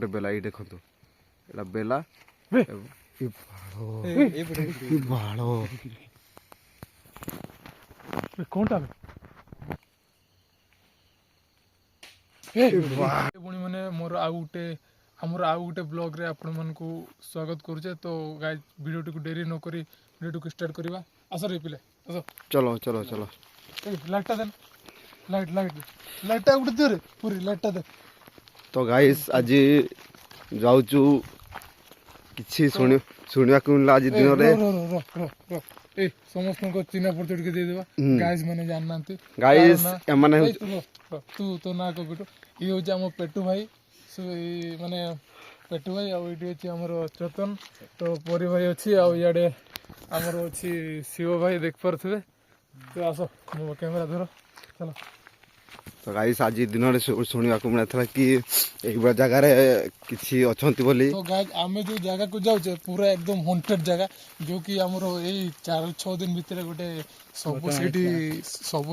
ଗୋଟେ ବେଲା ଏଇ ଦେଖନ୍ତୁ ଏଇଟା ବେଲା ବାଳ କଣଟା ପୁଣି ମାନେ ମୋର ଆଉ ଗୋଟେ ଆମର ଆଉ ଗୋଟେ ବ୍ଲଗ୍ରେ ଆପଣମାନଙ୍କୁ ସ୍ୱାଗତ କରୁଛେ। ତ ଗାଇଜ୍ ଭିଡ଼ିଓଟିକୁ ଡେରି ନକରି ଭିଡ଼ିଓଟିକୁ ଷ୍ଟାର୍ଟ କରିବା। ଆସ ରେ ପିଲେ ଆସ ଚलो ଚलो ଚलो ଲାଇଟ୍ଟା ଦେନ୍ ଲାଇଟ୍ଟା ଗୋଟେ ଦିଅରେ ପୁରୀ ଲାଇଟ୍ଟା ଦେ। ତ ଗାଇସ୍ ଆଜି ଯାଉଛୁ କିଛି ଶୁଣିବାକୁ ମିଳିଲା ଆଜି ଦିନରେ ଏ ସମସ୍ତଙ୍କ ଚିହ୍ନା ପରିଚୟ ଟିକେ ଦେଇଦେବା। ଗାଇଜ୍ ମାନେ ଜାଣିନାହାନ୍ତି ଗାଇସ୍ ଏମାନେ ତୁ ତୋ ନାଁ କବିଠୁ ଇଏ ହେଉଛି ଆମ ପେଟୁ ଭାଇ ମାନେ ପେଟୁ ଭାଇ ଆଉ ଏଇଠି ଅଛି ଆମର ଚେତନ ତ ପରି ଭାଇ ଅଛି ଆଉ ଇଆଡ଼େ ଆମର ଅଛି ଶିବ ଭାଇ ଦେଖିପାରୁଥିବେ। ତ ଆସ ମୋ କ୍ୟାମେରା ଧର ଚାଲ। ତ ଗାଇସ୍ ଆଜି ଦିନରେ ଶୁଣିବାକୁ ମିଳିଥିଲା କି ଏଇଭଳିଆ ଜାଗାରେ କିଛି ଅଛନ୍ତି ବୋଲି। ତ ଗାଇଜ୍ ଆମେ ଯେଉଁ ଜାଗାକୁ ଯାଉଛେ ପୁରା ଏକଦମ ହଣ୍ଟେଡ୍ ଜାଗା ଯେଉଁକି ଆମର ଏଇ 4-6 ଦିନ ଭିତରେ ଗୋଟେ ସବୁ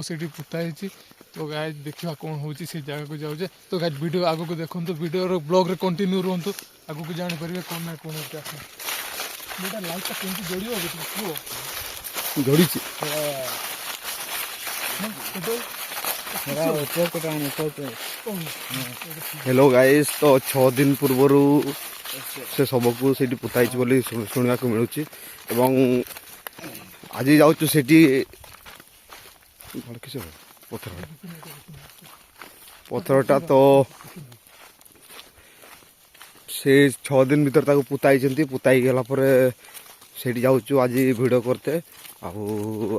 ସେଇଠି ପୋତା ହେଇଛି। ତ ଗାଇଜ୍ ଦେଖିବା କ'ଣ ହେଉଛି ସେ ଜାଗାକୁ ଯାଉଛେ। ତ ଗାଇଜ୍ ଭିଡ଼ିଓ ଆଗକୁ ଦେଖନ୍ତୁ ଭିଡ଼ିଓର ବ୍ଲଗ୍ରେ କଣ୍ଟିନ୍ୟୁ ରୁହନ୍ତୁ ଆଗକୁ ଜାଣିପାରିବେ କ'ଣ ନା କ'ଣ ହେଉଛି। ଆସ ଏଇଟା ଲାଇଟ୍ଟା କେମିତି ଜଳିବ କୁହ ଜଡ଼ିଛି ହ୍ୟାଲୋ ଗାଇସ୍ ତ 6 ଦିନ ପୂର୍ବରୁ ସେ ଶବକୁ ସେଇଠି ପୋତା ହେଇଛି ବୋଲି ଶୁଣିବାକୁ ମିଳୁଛି ଏବଂ ଆଜି ଯାଉଛୁ ସେଇଠି ପଥରଟା ତ ସେ 6 ଦିନ ଭିତରେ ତାକୁ ପୋତା ହେଇଛନ୍ତି। ପୋତା ହେଇଗଲା ପରେ ସେଇଠି ଯାଉଛୁ ଆଜି ଭିଡ଼ିଓ କରତେ। ଆଉ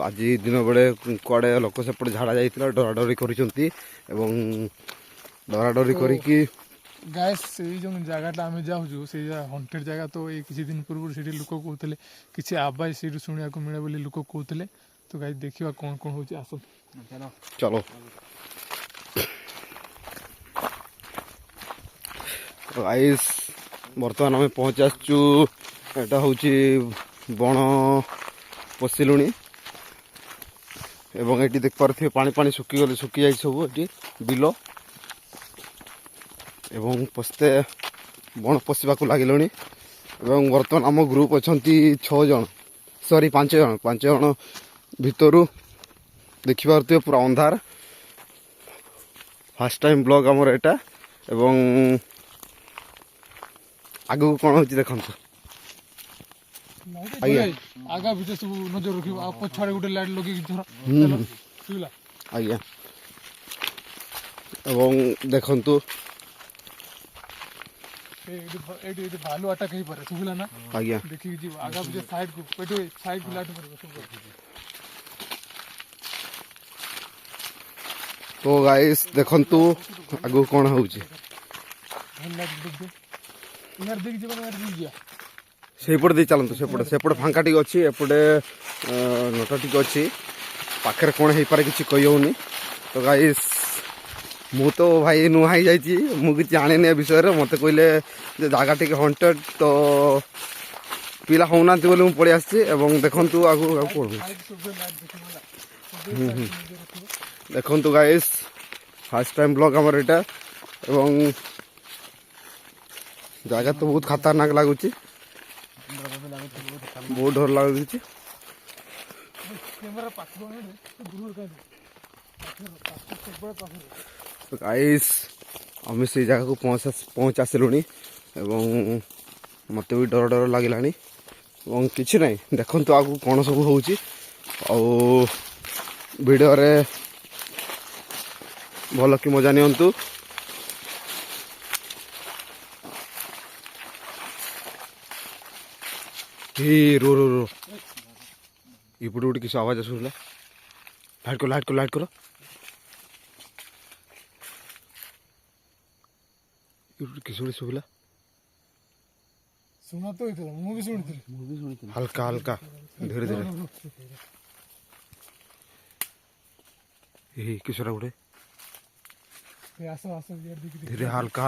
ଆଜି ଦିନ ବେଳେ କୁଆଡ଼େ ଲୋକ ସେପଟେ ଝାଡ଼ା ଯାଇଥିଲା ଡରାଡରି କରିଛନ୍ତି ଏବଂ ଡରାଡରି କରିକି ଗାଇସ୍ ସେଇ ଯେଉଁ ଜାଗାଟା ଆମେ ଯାଉଛୁ ସେଇ ହଣ୍ଟେଡ୍ ଜାଗା। ତ ଏଇ କିଛି ଦିନ ପୂର୍ବରୁ ସେଇଠି ଲୋକ କହୁଥିଲେ କିଛି ଆବାଜ ସେଇଠୁ ଶୁଣିବାକୁ ମିଳେ ବୋଲି ଲୋକ କହୁଥିଲେ। ତ ଗାଇସ୍ ଦେଖିବା କ'ଣ କ'ଣ ହେଉଛି ଆସନ୍ତୁ ଚଲୋ। ଗାଇସ୍ ବର୍ତ୍ତମାନ ଆମେ ପହଞ୍ଚି ଆସିଛୁ ଏଇଟା ହେଉଛି ବଣ ପଶିଲୁଣି ଏବଂ ଏଠି ଦେଖିପାରୁଥିବେ ପାଣି ଶୁଖିଯାଇଛି ସବୁ ଏଠି ବିଲ ଏବଂ ପସ୍ତେ ବଣ ପଶିବାକୁ ଲାଗିଲୁଣି ଏବଂ ବର୍ତ୍ତମାନ ଆମ ଗ୍ରୁପ୍ ଅଛନ୍ତି 6 ଜଣ 5 ଜଣ ଭିତରୁ ଦେଖିପାରୁଥିବେ ପୁରା ଅନ୍ଧାର। ଫାର୍ଷ୍ଟ ଟାଇମ୍ ବ୍ଲଗ୍ ଆମର ଏଇଟା ଏବଂ ଆଗକୁ କ'ଣ ହେଉଛି ଦେଖନ୍ତୁ। ଆଜ୍ଞା ଆଗା ଭିତରେ ସବୁ ନଜର ରଖିବ ଆଉ ପଛଆଡ଼େ ଗୋଟେ ଲାଇଟ୍ ଲଗେଇକି ଧର ଆଜ୍ଞା ଏବଂ ଦେଖନ୍ତୁ ଏଇଠି ଭାଲୁ ଆଟାକ୍ ହେଇପାରେ ଶୁଭିଲା ନା ଆଜ୍ଞା ଦେଖିକି ଯିବ ଆଗା ଭିତରେ ସାଇଡ୍କୁ ସାଇଡ୍କୁ ଲାଇଟ୍ କରିବ ସବୁ। ତ ଗାଇସ୍ ଦେଖନ୍ତୁ ଆଗକୁ କ'ଣ ହେଉଛି। ସେଇପଟେ ଦେଇ ଚାଲନ୍ତୁ ସେପଟେ ଫାଙ୍କା ଟିକେ ଅଛି ଏପଟେ ନଟା ଟିକେ ଅଛି ପାଖରେ କ'ଣ ହେଇପାରେ କିଛି କହିହେଉନି। ତ ଗାଇସ୍ ମୁଁ ତ ଭାଇ ନୂଆ ହେଇଯାଇଛି ମୁଁ କିଛି ଜାଣିନି ଏ ବିଷୟରେ। ମୋତେ କହିଲେ ଯେ ଜାଗା ଟିକେ ହଣ୍ଟେଡ୍ ତ ପିଲା ହେଉନାହାନ୍ତି ବୋଲି ମୁଁ ପଳେଇ ଆସିଛି ଏବଂ ଦେଖନ୍ତୁ ଆଗକୁ କ'ଣ ଦେଖନ୍ତୁ ଗାଇସ୍ ଫାର୍ଷ୍ଟ ଟାଇମ୍ ବ୍ଲଗ୍ ଆମର ଏଇଟା ଏବଂ ଜାଗା ତ ବହୁତ ଖତରନାକ ଲାଗୁଛି ବହୁତ ଡର ଲାଗୁଛି। ଗାଇସ୍ ଆମେ ସେଇ ଜାଗାକୁ ପହଞ୍ଚି ଆସିଲୁଣି ଏବଂ ମୋତେ ବି ଡର ଲାଗିଲାଣି ଏବଂ କିଛି ନାହିଁ ଦେଖନ୍ତୁ ଆଗକୁ କ'ଣ ସବୁ ହେଉଛି ଆଉ ଭିଡ଼ିଓରେ ଭଲ କି ମଜା ନିଅନ୍ତୁ। रो ଏପଟେ ଗୋଟେ କିଛି ଆବାଜ ଶୁଣିଲା ଲାଇଟ୍ କର କିଛି ଗୋଟେ ଶୁଭିଲା ମୁଁ ବି ଶୁଣିଥିଲି ହାଲକା ଧୀରେ ଧୀରେ କିଶୋରା ଗୋଟେ ଧୀରେ ହାଲକା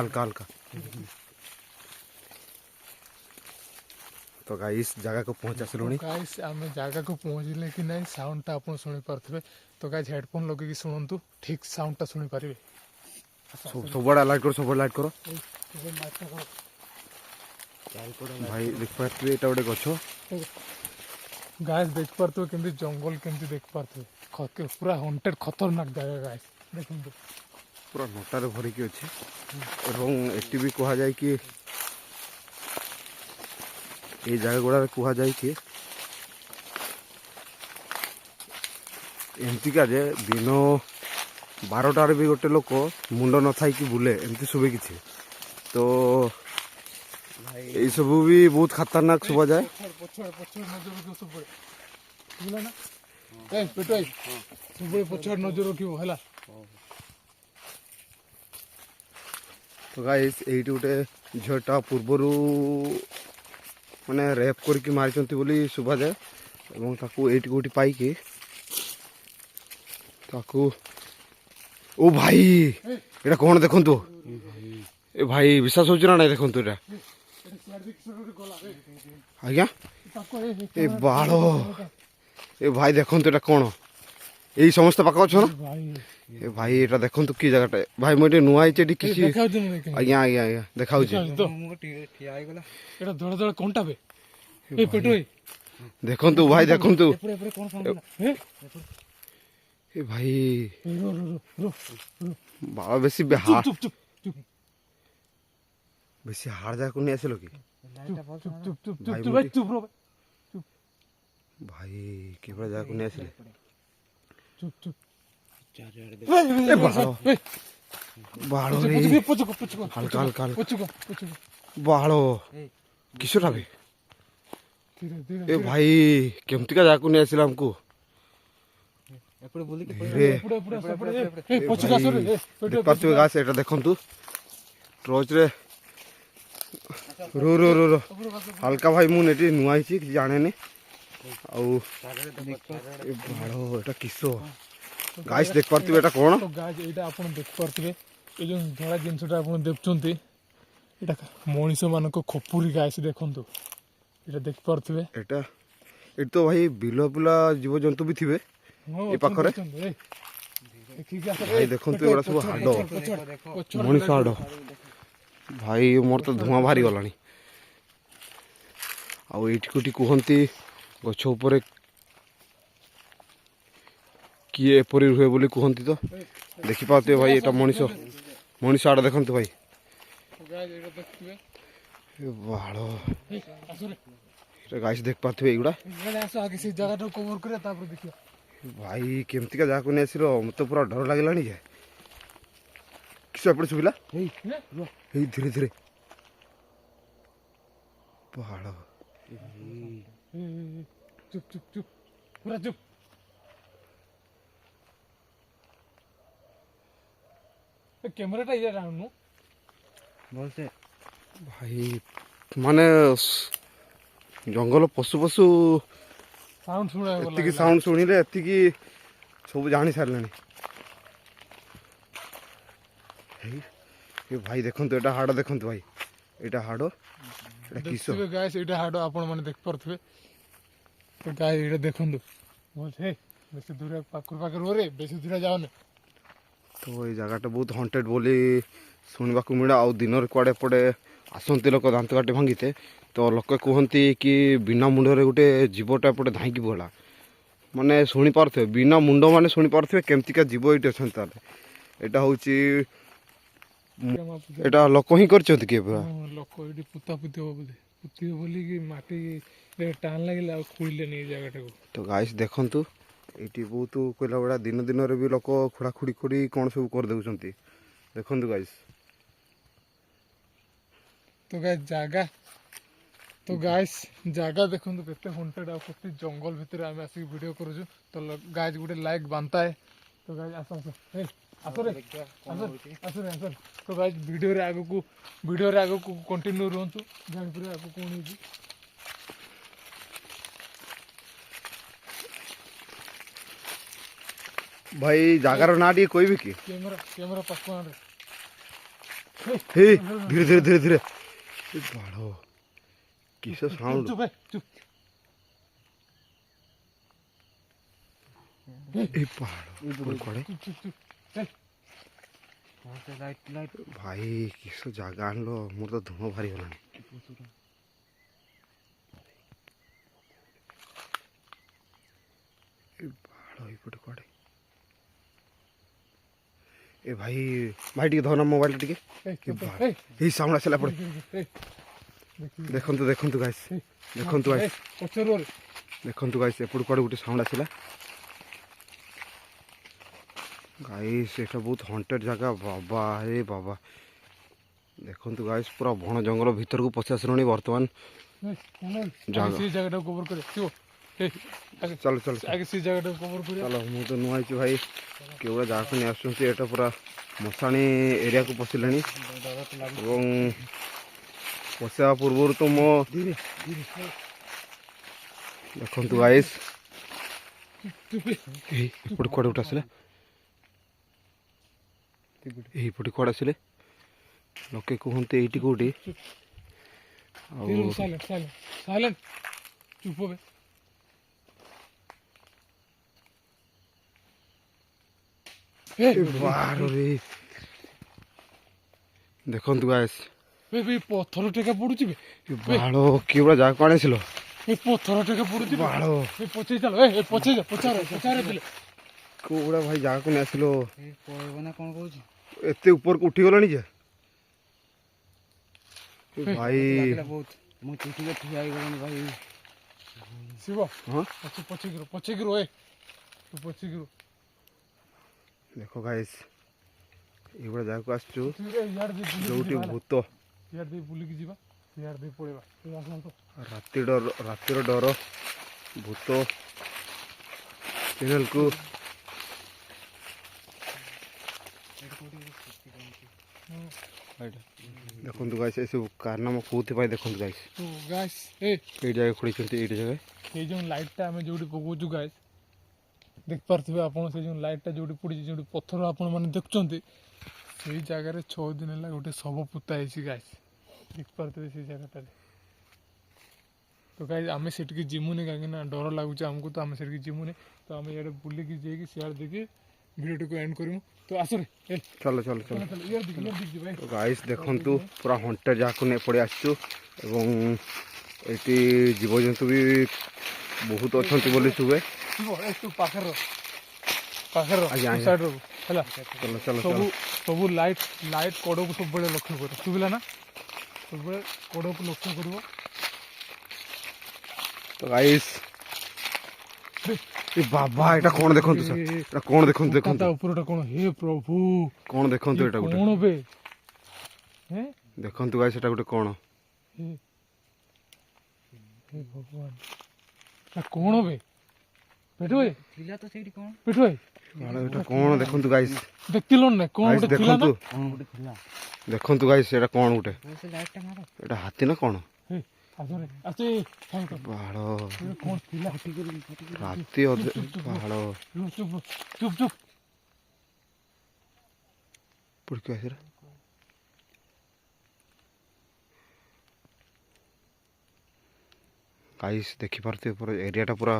ତ ଗାଇସ୍ ଜାଗାକୁ ପହଞ୍ଚି ଆସିଲୁଣି। ଗାଇସ୍ ଆମେ ଜାଗାକୁ ପହଞ୍ଚିଲେ କି ନାହିଁ ସାଉଣ୍ଡଟା ଆପଣ ଶୁଣିପାରୁଥିବେ। ତ ଗାଇସ୍ ହେଡ଼ଫୋନ୍ ଲଗେଇକି ଶୁଣନ୍ତୁ ଠିକ୍ ସାଉଣ୍ଡଟା ଶୁଣିପାରିବେ। ସବୁଆଡ଼େ ଲାଇଟ୍ କର भाई देख पारे एटा गोटे गछ गाइस देख पारथो केमती जंगल केमती देख पारथो पूरा हॉन्टेड खतरनाक जगह गाइस देखंतु पूरा नटारे भरिकी अच्छे और एटी भी कह जाए कि ये जगह गुड़ा कह जाए कि एमतीका जे दिन 12टार भी गोटे लोक मुंड न था कि बुले एमती शुभे किसी तो ये सब भी बहुत खतरनाक शुभा जाए पछाड़ नजर रखियो हैला तो गाइस एटी गोटे झीटा पूर्वर माने रेप करके मारी बोली शुभा जाए और ताकू एटी गोटी पाई ताकू ओ भाई एटा कौन देखंतु ए भाई विश्वास होची ना देखंतु एटा आज्ञा ए बाळो ए भाई देखंतु एटा कोन एई समस्त पाक छ ना ए भाई एटा देखंतु की जगहटा भाई मोटे नुआ आइचे एटी किछि आज्ञा आज्ञा आज्ञा देखाउ छी एटा धड़ धड़ कोनटा बे ए पेटो देखंतु भाई देखंतु ए भाई रो रो रो बाबा बेसी बेहा चुप चुप चुप बेसी हार जा को नहीं आसिलो कि चुप चुप चुप भाई चुप मोटी- चुप रो भाई केवड़ा जा को नहीं आसिले चुप चुप ए बाळो बाळो रे पुचको पुचको हल्का हल्का हल्का पुचको पुचको बाळो किशोर भाई धीरे धीरे ए भाई केमती का जा को नहीं आसिला हमको रे पुड़े पुड़े पुड़े ए पुचको सर ए पेटो पार्थिव गाछ एटा देखंतु ट्रॉच रे रो रो रो रो हल्का भाई मु नेटी नुआई छी कि जाने ने आउ ए बाळो एटा किसो गाइस देख पार्थिव एटा कोन तो गाज एटा आपण देख पारथिबे ए जो धड़ा जिंसटा आपण देखचंती एटा मनीष मानको खपुरी गाइस देखंतु एटा देख पारथिबे एटा एट तो भाई बिलो बुला जीव जंतु भी थिबे ए पाखरे भाई देखंतु एगुड़ा सब हाडो मनीष हाडो भाई मोर तो धुआं बाहरी गलानी आउ एठी कोठी कहंती गछ ऊपर किए एपरी रुहे बोली कहंती तो देखि पाते भाई एटा मनीष मनीष आड़ देखंतु भाई गाज एटा देखथिबे ए बाळो ए आसुरे एटा गाइस देख पाते एगुड़ा इने आसो आगे से जगह कवर करे तापर देखियो भाई केमती का जाको नहीं आसिलो मते पूरा डर लागलानी जे किस एपटे सुबिला ए रो ए धीरे धीरे बाळो चुप चुप चुप पूरा चुप कैमराटा इधर आनु बोलते भाई माने जंगल पशु पशु साउंड सुना एतिकी साउंड शुणिले एतिकी सब जानी सारे भाई देखंतु एटा हाड़ देखंतु भाई एटा हाड़ एटा किसो देखिबे गाइस एटा हाडो आपण माने देख परथबे तो गाइस एटा देखंतु बोल हे बेसी दूर पाकुर पाकुर हो रे बेसी दूर जाओ ने तो ये जगहटा बहुत हंटेड बोली शुणवा मिला आउ दिन कुआड़े पड़े आसती लोक दांत काटे भांगीते तो लोक कहती कि बिना मुंडरे गोटे जीवटा एपटे धाईकी गला माने शुणी पारे बिना मुंड माने शुणी पारे केमतिका जीव ये अच्छा एटा हूँ एटा लोक ही करछंती कि पूरा लोक एटी पुता पुती हो बोले पुती हो बोली कि माटी रे टान लागिला खुइले नहीं जगहटा को तो गाइस देखंतु एटी बहुत कहला बड़ा दिन दिन रे भी लोक खुड़ा खुड़ी खुड़ी कौन सब कर देउछंती देखंतु गाइस तो गाइस जागा तो गाइस जागा देखंतु केते हंटेड आ केते जंगल भितर आमे आसी वीडियो करूछु तो गाइस गुटे लाइक बनता है तो गाइस आसो आसो हे आसो रे आसो आसो रे आसो तो गाइस वीडियो रे आगो को कंटिन्यू रहंतु जान पुरे आगो कोन होजी भाई जागार ना टी कोई भी की कैमरा पक्का रे हे धीरे धीरे धीरे धीरे बाड़ो किसो साउंड चुप है चुप ए बाड़ो कोई कोड़े चुप चुप चुप चल बहुत से लाइट लाइट ଭାଇ କିସ ଜାଗା ଆଣିଲ ମୋର ତ ଧୂମ ବାହାରି ଗଲାଣି। ଏ ବାଳ ଏଇପଟେ କୁଆଡ଼େ ଏ ଭାଇ ଭାଇ ଟିକେ ଧର ନା ମୋବାଇଲ ଟିକେ ଏଇ ସାଉଣ୍ଡ ଆସିଲା ପଡ଼େ ଦେଖନ୍ତୁ ଦେଖନ୍ତୁ ଗାଇସ୍ ଦେଖନ୍ତୁ ଗାଇସ୍ ପଛରୁ ଦେଖନ୍ତୁ ଗାଇସ୍ ଏପଟୁ କୁଆଡ଼େ ଗୋଟେ ସାଉଣ୍ଡ ଆସିଲା ଗାଇସ୍ ଏଇଟା ବହୁତ ହଣ୍ଟେଡ୍ ଜାଗା ବାବା ହେ ବାବା ଦେଖନ୍ତୁ ଗାଇସ୍ ପୁରା ବଣ ଜଙ୍ଗଲ ଭିତରକୁ ପଶି ଆସିଲଣି ବର୍ତ୍ତମାନ ଜାଗା ସେ ଜାଗାଟାକୁ କଭର করে ଥିବ ଚାଲ ଚାଲ ଆগে ସେ ଜାଗାଟାକୁ କଭର କରିବା ଚାଲ ମୁଁ ତ ନୂଆ ହେଇଛି ଭାଇ କେଉଁଟା ଜାଗାକୁ ନେଇ ଆସୁଛନ୍ତି ଏଇଟା ପୁରା ମଶାଣି ଏରିଆକୁ ପଶିଲେଣି ଏବଂ ପଶିବା ପୂର୍ବରୁ ତ ମୋ ଦେଖନ୍ତୁ ଗାଇସ୍ ଏଇପଟେ କୁଆଡ଼େ ଗୋଟେ ଆସିଲା ଏଇପଟେ କୁଆଡ଼େ ଆସିଲେ ଲୋକେ କୁହନ୍ତି ଏଇଠି କେଉଁଠି ଆଉ ସାଇଲେଣ୍ଟ ସାଇଲେଣ୍ଟ ସାଇଲେଣ୍ଟ ଚୁପ হবে ବାହାରରେ ଦେଖନ୍ତୁ ଗାଇସ୍ ପଥର ଟେକା ପଡୁଛି ବେ ବାଳ କିଭଳିଆ ଜାଗାକୁ ଆଣିଥିଲ ଏ ପଥର ଟେକା ପଡୁଛି ବାଳ ପଛେଇ ଚାଲ ପଛେଇ ଯା ପଚାରେ ପିଲେ କୋଉଗୁଡ଼ା ଭାଇ ଜାଗାକୁ ନେଇ ଆସିଲ ପଳେଇବ ନା କ'ଣ କହୁଛି ଏତେ ଉପରକୁ ଉଠିଗଲାଣି ଯେ ଭାଇ ଲାଗିଲା ବହୁତ ମୁଁ ଚୁଟିରେ ଠିଆ ହେଇଗଲାଣି ଭାଇ ଶିବ ହଁ ପଛେଇକି ରୁହ ତୁ ପଛେଇକି ରୁହ ଦେଖ ଗାଇସ୍ ଏଇଭଳିଆ ଜାଗାକୁ ଆସିଛୁ ଇଆଡ଼େ ଦେଇ ଯୋଉଠି ଭୂତ ଇଆଡ଼େ ଦେଇ ବୁଲିକି ଯିବା ଇଆଡ଼େ ଦେଇ ପଳେଇବା ଆସନ୍ତୁ ରାତିର ଡର ଭୂତ ଚ୍ୟାନେଲକୁ ଦେଖନ୍ତୁ ଗାଇସ୍ ଏସବୁ କାରନାମା କୋଉଥିପାଇଁ ଦେଖନ୍ତୁ ଗାଇସ୍ তো গাইস ଏଇ ଜାଗା ଖୋଳିଛନ୍ତି ଏଇଠି ଜାଗା এই ଯେଉଁ ଲାଇଟ୍ଟା ଆମେ ଯେଉଁଠି ପକାଉଛୁ ଗାଇସ୍ ଦେଖିପାରୁଥିବେ ଆପଣ ସେ ଯେଉଁ ଲାଇଟ୍ଟା ଯେଉଁଠି ପଡ଼ିଛି ଯେଉଁଠି ପଥର ଆପଣମାନେ ଦେଖୁଛନ୍ତି ସେଇ ଜାଗାରେ 6 ଦିନ ହେଲା ଗୋଟେ ଶବ ପୋତା ହେଇଛି ଗାଇସ୍ ଦେଖିପାରୁଥିବେ ସେଇ ଜାଗାଟାରେ ତ ଗାଇସ୍ ଆମେ ସେଠିକି ଯିମୁନି କାହିଁକିନା ଡର ଲାଗୁଛି ଆମକୁ ତ ଆମେ ସେଠିକି ଯିମୁନି ତ ଆମେ ଇଆଡ଼େ ବୁଲିକି ଯାଇକି ସିଆଡ଼େ ଦେଇକି ଭିଡ଼ିଓଟିକୁ ଏଣ୍ଡ କରିମୁ ତ ଆସରେ ଚାଲ ଚାଲ ଚାଲ ଇଆଡ଼େ ଦେଖି ଯିବା ଗାଇସ୍ ଦେଖନ୍ତୁ ପୁରା ହଣ୍ଟେଡ୍ ଜାଗାକୁ ନେଇ ପଳେଇ ଆସିଛୁ ଏବଂ ଏଠି ଜୀବଜନ୍ତୁ ବି ବହୁତ ଅଛନ୍ତି ବୋଲି ଶୁଭେ ତୁ ପାଖରେ ପାଖରେ ଆଜ୍ଞା, ଆଜ୍ଞା। ସାଇଡ଼୍ ରହୁ ହେଲା ଚାଲ ଚାଲ ସବୁ ଚାଲ ସବୁ ଲାଇଟ୍ କଡ଼କୁ ସବୁବେଳେ ଲକ୍ଷ୍ୟ କର ଶୁଭିଲା ନା ସବୁବେଳେ କଡ଼କୁ ଲକ୍ଷ୍ୟ କରିବ ତ ଗାଇସ୍ ଏ ବାବା ଏଇଟା କ'ଣ ଦେଖନ୍ତୁ ସାର୍ ଏଇଟା କ'ଣ ଦେଖନ୍ତୁ ଦେଖନ୍ତୁ ତା ଉପରଟା କ'ଣ ହେ ପ୍ରଭୁ କ'ଣ ଦେଖନ୍ତୁ ଏଇଟା ଗୋଟେ କ'ଣ ବେ ହେଁ ଦେଖନ୍ତୁ ଗାଇସ୍ ଏଇଟା ଗୋଟେ କ'ଣ ହେ ଭଗବାନ କ'ଣ ବେ ପେଟୁ ଭାଇ ଥିଲା ତ ସେଇଠି କ'ଣ ପେଟୁ ଭାଇ ଏଇଟା କ'ଣ ଦେଖନ୍ତୁ ଗାଇସ୍ ଦେଖିଲ ନା କ'ଣ ଗାଇସ୍ ଗୋଟେ ଥିଲା ନା ଦେଖନ୍ତୁ କ'ଣ ଗୋଟେ ଥିଲା ଦେଖନ୍ତୁ ଗାଇସ୍ ଏଇଟା କ'ଣ ଗୋଟେ ସେ ଲାଇଟ୍ଟା ମାର ଏଇଟା ହାତୀ ନା କ'ଣ ହେ ଆସରେ ଆସେ ବାଳ କ'ଣ ଥିଲା ରାତି ଅଧେ ବାଳ ଚୁପ୍ ଚୁପ୍ ଚୁପ୍ ପଡ଼ିକି ଆସିଲା ଗାଇସ୍ ଦେଖିପାରୁଥିବେ ପୁରା ଏରିଆଟା ପୁରା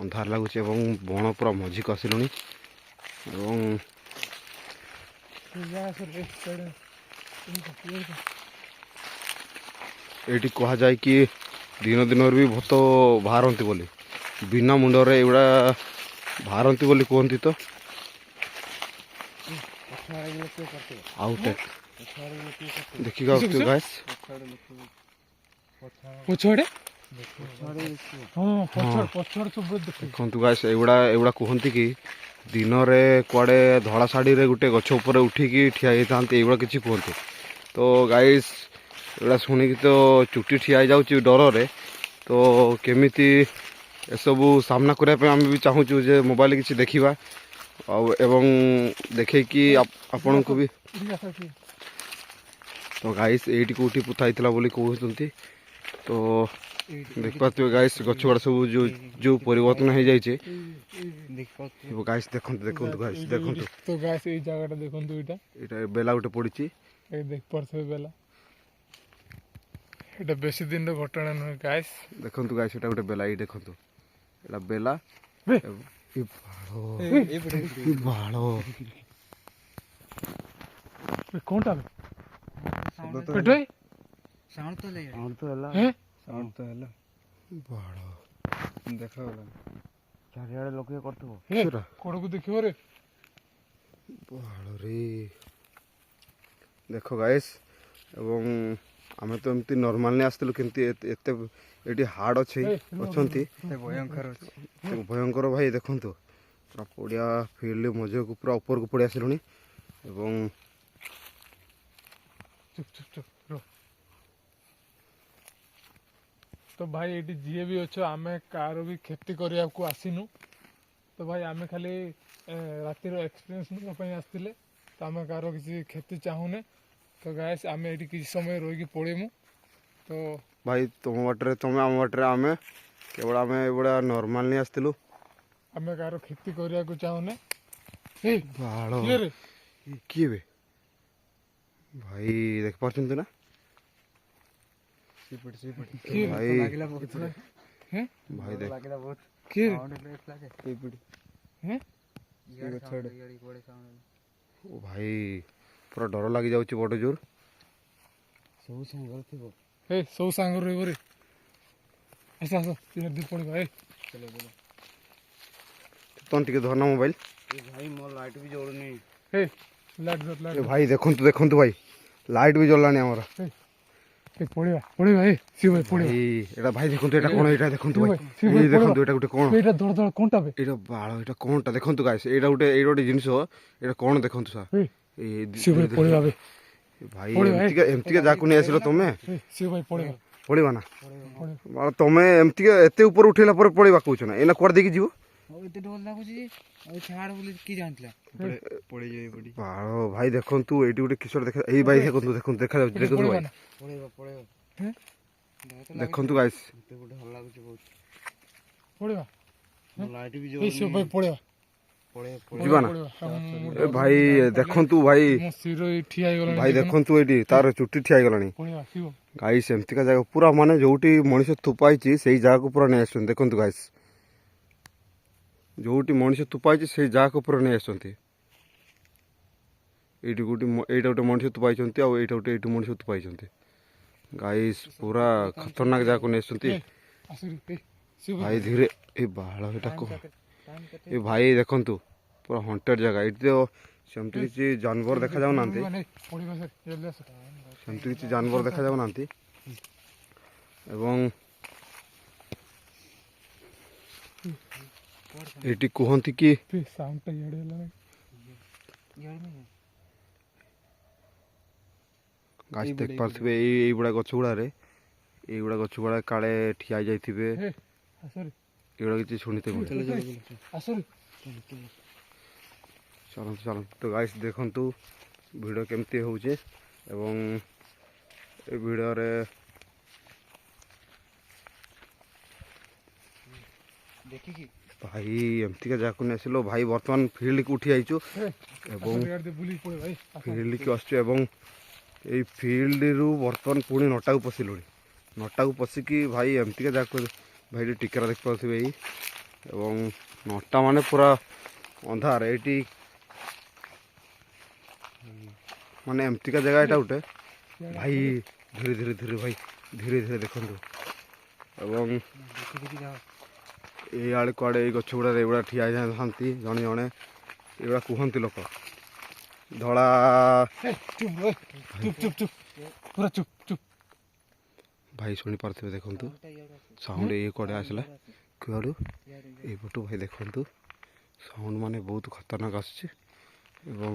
ଅନ୍ଧାର ଲାଗୁଛି ଏବଂ ବଣ ପୁରା ମଝିକୁ ଆସିଲୁଣି ଏବଂ ଏଇଠି କୁହାଯାଏ କି ଦିନ ଦିନରୁ ବି ଭୂତ ବାହାରନ୍ତି ବୋଲି ବିନା ମୁଣ୍ଡରେ ଏଗୁଡ଼ା ବାହାରନ୍ତି ବୋଲି କୁହନ୍ତି ତ ଆଉ ଦେଖିକି ଆସୁଥିବେ ଗାଇସ୍ ପଛଆଡ଼େ ହଁ ପଛଆଡ଼େ ସବୁ ଦେଖ ଦେଖନ୍ତୁ ଗାଇସ୍ ଏଗୁଡ଼ା କୁହନ୍ତି କି ଦିନରେ କୁଆଡ଼େ ଧଳା ଶାଢ଼ୀରେ ଗୋଟେ ଗଛ ଉପରେ ଉଠିକି ଠିଆ ହେଇଥାନ୍ତି ଏଇଗୁଡ଼ା କିଛି କୁହନ୍ତି ତ ଗାଇସ୍ ଏଗୁଡ଼ା ଶୁଣିକି ତ ଚୁଟି ଠିଆ ହେଇଯାଉଛି ଡରରେ ତ କେମିତି ଏସବୁ ସାମ୍ନା କରିବା ପାଇଁ ଆମେ ବି ଚାହୁଁଛୁ ଯେ ମୋବାଇଲ କିଛି ଦେଖିବା ଆଉ ଏବଂ ଦେଖେଇକି ଆପଣଙ୍କୁ ବି ତ ଗାଇସ୍ ଏଇଠି କେଉଁଠି ପୋତା ହେଇଥିଲା ବୋଲି କହୁଛନ୍ତି ତ ଦେଖିପାରୁଥିବେ ଗାଇସ୍ ଗଛ ଗୁଡ଼ା ସବୁ ଯେଉଁ ପରିବର୍ତ୍ତନ ହେଇଯାଇଛି ଗାଇସ୍ ଦେଖନ୍ତୁ ଦେଖନ୍ତୁ ଗାଇସ୍ ଦେଖନ୍ତୁ ତ ଗାଇସ୍ ଏଇ ଜାଗାଟା ଦେଖନ୍ତୁ ଏଇଟା ବେଲା ଗୋଟେ ପଡ଼ିଛି ଏଇ ଦେଖିପାରୁଥିବେ ବେଲା এটা বেশি দিনের ঘটনা নয় গাইস দেখন্তু গাইস এটা ଗୋଟେ ବେଲା ଏଇ ଦେଖନ୍ତୁ এটা ବେଲା ଏ ବାଳ কোনটা বে ସାଉଣ୍ଡ পেটে ସାଉଣ୍ଡ ତ ଲାଗିଲା ସାଉଣ୍ଡ ତ ହେଲା হ্যাঁ ସାଉଣ୍ଡ ତ ହେଲା ବଡ଼ ଦେଖାଗଲା ଚାରିଆଡ଼େ ଲୋକ ଇଏ କରୁଥିବ ସେଟା କୋଡ଼କୁ ଦେଖିବ ରେ ବାଳରେ ଦେଖ ଗାଇସ୍ ଏବଂ ଆମେ ତ ଏମିତି ନର୍ମାଲି ଆସିଥିଲୁ କିନ୍ତୁ ଏତେ ଏଠି ହାର୍ଡ଼ ଅଛନ୍ତି ଏତେ ଭୟଙ୍କର ଅଛି ଭୟଙ୍କର ଭାଇ ଦେଖନ୍ତୁ ପୁରା ପଡ଼ିଆ ଫିଲ୍ଡ ମଝିକୁ ପୁରା ଉପରକୁ ପଳେଇ ଆସିଲୁଣି ଏବଂ ଚୁପ୍ ଚୁପ୍ ଚୁପ୍ ରହ ତ ଭାଇ ଏଠି ଯିଏ ବି ଅଛ ଆମେ କାହାର ବି କ୍ଷତି କରିବାକୁ ଆସିନୁ ତ ଭାଇ ଆମେ ଖାଲି ରାତିର ଏକ୍ସପିରିଏନ୍ସ ନେବା ପାଇଁ ଆସିଥିଲେ ତ ଆମେ କାହାର କିଛି କ୍ଷତି ଚାହୁଁନେ ତ ଗାଇସ୍ ଆମେ ଏଠି କିଛି ସମୟ ରହିକି ପଳେଇମୁ ତ ଭାଇ ତୁମ ବାଟରେ ତୁମେ ଆମ ବାଟରେ ଆମେ କେବଳ ଆମେ ଏଭଳିଆ ନର୍ମାଲି ଆସିଥିଲୁ ଆମେ କାହାର କ୍ଷତି କରିବାକୁ ଚାହୁଁନେ ଏଇ ବାଳ କିଏ ରେ କିଏ ବେ ଭାଇ ଦେଖିପାରୁଛନ୍ତି ନା ସେଇପଟେ ସେଇପଟେ କିଏ ଭାଇ ଲାଗିଲା ବହୁତ ହେଁ ଭାଇ ଦେଖ ଲାଗିଲା ବହୁତ କିଏ ରେ ସାଉଣ୍ଡ ଲାଗେ ସେଇପଟେ ହେଁ ଇଆଡ଼େ ସାଉଣ୍ଡ ଇଆଡ଼େ କୁଆଡ଼େ ସାଉଣ୍ଡ ଓ ଭାଇ ପୁରା ଡର ଲାଗିଯାଉଛି ବଡ଼ ଜୋର ସବୁ ସାଙ୍ଗରେ ଥିବ ଏ ସବୁ ସାଙ୍ଗ ରହିବ ରେ ଆସ ଆସ ଜଲ୍ଦି ପଳେଇବା ଏ ଚାଲ ଚାଲ ତନ ଟିକେ ଧରନା ମୋବାଇଲ ଏ ଭାଇ ମୋ ଲାଇଟ୍ ବି ଜଳୁନି ଏ ଲାଇଟ୍ ଧର ଏ ଲାଇଟ୍ ଭାଇ ଦେଖନ୍ତୁ ଦେଖନ୍ତୁ ଭାଇ ଲାଇଟ୍ ବି ଜଳିଲାଣି ଆମର ଏ ପଳେଇବା ପଳେଇବା ଏ ଶିବ ଭାଇ ପଳେଇବା ଭାଇ ଏଇଟା ଭାଇ ଦେଖନ୍ତୁ ଏଇଟା କ'ଣ ଏଇଟା ଦେଖନ୍ତୁ ଭାଇ ଶିବ ଭାଇ ଏଇ ଦେଖନ୍ତୁ ଏଇଟା ଗୋଟେ କ'ଣ ଏଇଟା ଧର ଧର କୋଣଟା ବେ ଏଇଟା ବାଳ ଏଇଟା କ'ଣଟା ଦେଖନ୍ତୁ ଗାଇସ୍ ଏଇଟା ଗୋଟେ ଜିନିଷ ଏଇଟା କ'ଣ ଦେଖନ୍ତୁ ସାର୍ ଏ ଏଇ ଶିବ ଭାଇ ପଳେଇବା ବେ ଭାଇ ପଳେଇବା, ଏମିତିକା ଯାହାକୁ ନେଇ ଆସିଲ ତମେ ଏ ଶିବ ଭାଇ ପଳେଇବା ପଳେଇବା ନା ପଳେଇବା ବାଳ ତମେ ଏମିତିକା ଏତେ ଉପରେ ଉଠେଇଲା ପରେ ପଳେଇବା କହୁଛ ନା ଏଇନା କୁଆଡ଼େ ଦେଇକି ଯିବ ଆଉ ଏତେ ଡର ଲାଗୁଛି ଯେ ଆଉ ଛାଡ଼ ବୋଲି କି ଜାଣିଥିଲା ପଳେଇଯିବ ଏପଟେ ବାଳ ଭାଇ ଦେଖନ୍ତୁ ଏଇଠି ଗୋଟେ କିଶୋର ଦେଖା ଏଇ ଭାଇ ଦେଖନ୍ତୁ ଦେଖନ୍ତୁ ଦେଖାଯାଉଛି ଦେଖନ୍ତୁ ପଳେଇବା ଭାଇ ନା ପଳେଇବା ପଳେଇବା ହେଁ? ଦେଖନ୍ତୁ ଗାଇସ୍ ମତେ ଗୋଟେ ଭଲ ଲାଗୁଛି ବହୁତ ପଳେଇବା ମୋ ଲାଇଟ୍ ବି ଏ ଶିବ ଭାଇ ପଳେଇବା ପଳେଇବା ଯିବା ନା ପଳେଇବା ଏ ଭାଇ ଦେଖନ୍ତୁ ଭାଇ ମୋ ଶିର ଏଇ ଠିଆ ହେଇଗଲାଣି ଭାଇ ଦେଖନ୍ତୁ ଏଇଠି ତାର ଚୁଟି ଠିଆ ହେଇଗଲାଣି ପଳେଇବା ଶିବ ଗାଇସ୍ ଏମିତିକା ଜାଗା ପୁରା ମାନେ ଯୋଉଠି ମଣିଷ ଥୁପା ହେଇଛି ସେଇ ଜାଗାକୁ ପୁରା ନେଇ ଆସୁଛନ୍ତି ଦେଖନ୍ତୁ ଗାଇସ୍ ଯୋଉଠି ମଣିଷ ଥୁପା ହେଇଛି ସେଇ ଜାଗାକୁ ପୁରା ନେଇ ଆସୁଛନ୍ତି ଏଇଠି ଏଇଟା ଗୋଟେ ମଣିଷ ଥୁପା ହେଇଛନ୍ତି ଆଉ ଏଇଠି ମଣିଷ ଥୁପା ହେଇଛନ୍ତି ଗାଇସ୍ ପୁରା ଖତରନାକ ଜାଗାକୁ ନେଇ ଆସୁଛନ୍ତି ଆସରି ଏ ଶିବ ଭାଇ ଧୀରେ ଏ ବାଳ ଏଇଟା କଣ ଏ ଭାଇ ଦେଖନ୍ତୁ ପୁରା ହଣ୍ଟେଡ୍ ଜାଗା ଏଇଠି ତ ସେମିତି କିଛି ଜାନବର ଦେଖାଯାଉନାହାନ୍ତି ପଳେଇବା ସାର୍ ଜଲ୍ଦି ଆସ ସେମିତି କିଛି ଜାନବର ଦେଖାଯାଉନାହାନ୍ତି ଏବଂ ଏଇଠି କୁହନ୍ତି କି ସାଉଣ୍ଡଟା ଇଆଡ଼େ ହେଲାଣି ଗାছ ଦେଖିପାରୁଥିବେ ଏଇଗୁଡ଼ା ଗଛ ଗୁଡ଼ାରେ ଏଇଗୁଡ଼ା ଗଛ ଗୁଡ଼ା କାଳେ ଠିଆ ହେଇଯାଇଥିବେ ଏ ଆସରି ଏଗୁଡ଼ା କିଛି ଶୁଣିଥିବେ ଆସରି ଚାଲନ୍ତୁ ଚାଲନ୍ତୁ ତ ଗାଇସ୍ ଦେଖନ୍ତୁ ଭିଡ଼ିଓ କେମିତି ହେଉଛି ଏବଂ ଏ ଭିଡ଼ିଓରେ ଦେଖିକି ଭାଇ ଏମିତିକା ଜାଗାକୁ ନେଇ ଆସିଲ ଭାଇ ବର୍ତ୍ତମାନ ଫିଲ୍ଡକୁ ଉଠି ଯାଇଛୁ ଏବଂ ବୁଲିକି ପଳେଇବା ଏ ଫିଲ୍ଡକୁ ଆସୁଛୁ ଏବଂ ଏଇ ଫିଲ୍ଡରୁ ବର୍ତ୍ତମାନ ପୁଣି ନଟାକୁ ପଶିଲୁଣି ନଟାକୁ ପଶିକି ଭାଇ ଏମିତିକା ଜାଗାକୁ ଭାଇ ଏଠି ଟିକେରା ଦେଖିପାରୁଥିବେ ଏଇ ଏବଂ ନଟା ମାନେ ପୁରା ଅନ୍ଧାର ଏଇଠି ମାନେ ଏମିତିକା ଜାଗା ଏଇଟା ଗୋଟେ ଭାଇ ଧୀରେ ଧୀରେ ଧୀରେ ଭାଇ ଧୀରେ ଧୀରେ ଦେଖନ୍ତୁ ଏବଂ ଦେଖି ଦେଖି ଯାଅ ଏଇ ଆଡ଼େ କୁଆଡ଼େ ଏଇ ଗଛ ଗୁଡ଼ାରେ ଏଇଗୁଡ଼ା ଠିଆ ହେଇଥାନ୍ତି ଜଣେ ଜଣେ ଏଇଗୁଡ଼ା କୁହନ୍ତି ଲୋକ ଧଳା ଚୁପ୍ ଚୁପ୍ ଚୁପ୍ ପୁରା ଚୁପ୍ ଚୁପ୍ ଭାଇ ଶୁଣିପାରୁଥିବେ ଦେଖନ୍ତୁ ସାଉଣ୍ଡ ଏଇ କୁଆଡ଼େ ଆସିଲା କୁଆଡ଼ୁ ଏଇପଟୁ ଭାଇ ଦେଖନ୍ତୁ ସାଉଣ୍ଡ ମାନେ ବହୁତ ଖତରନାକ ଆସୁଛି ଏବଂ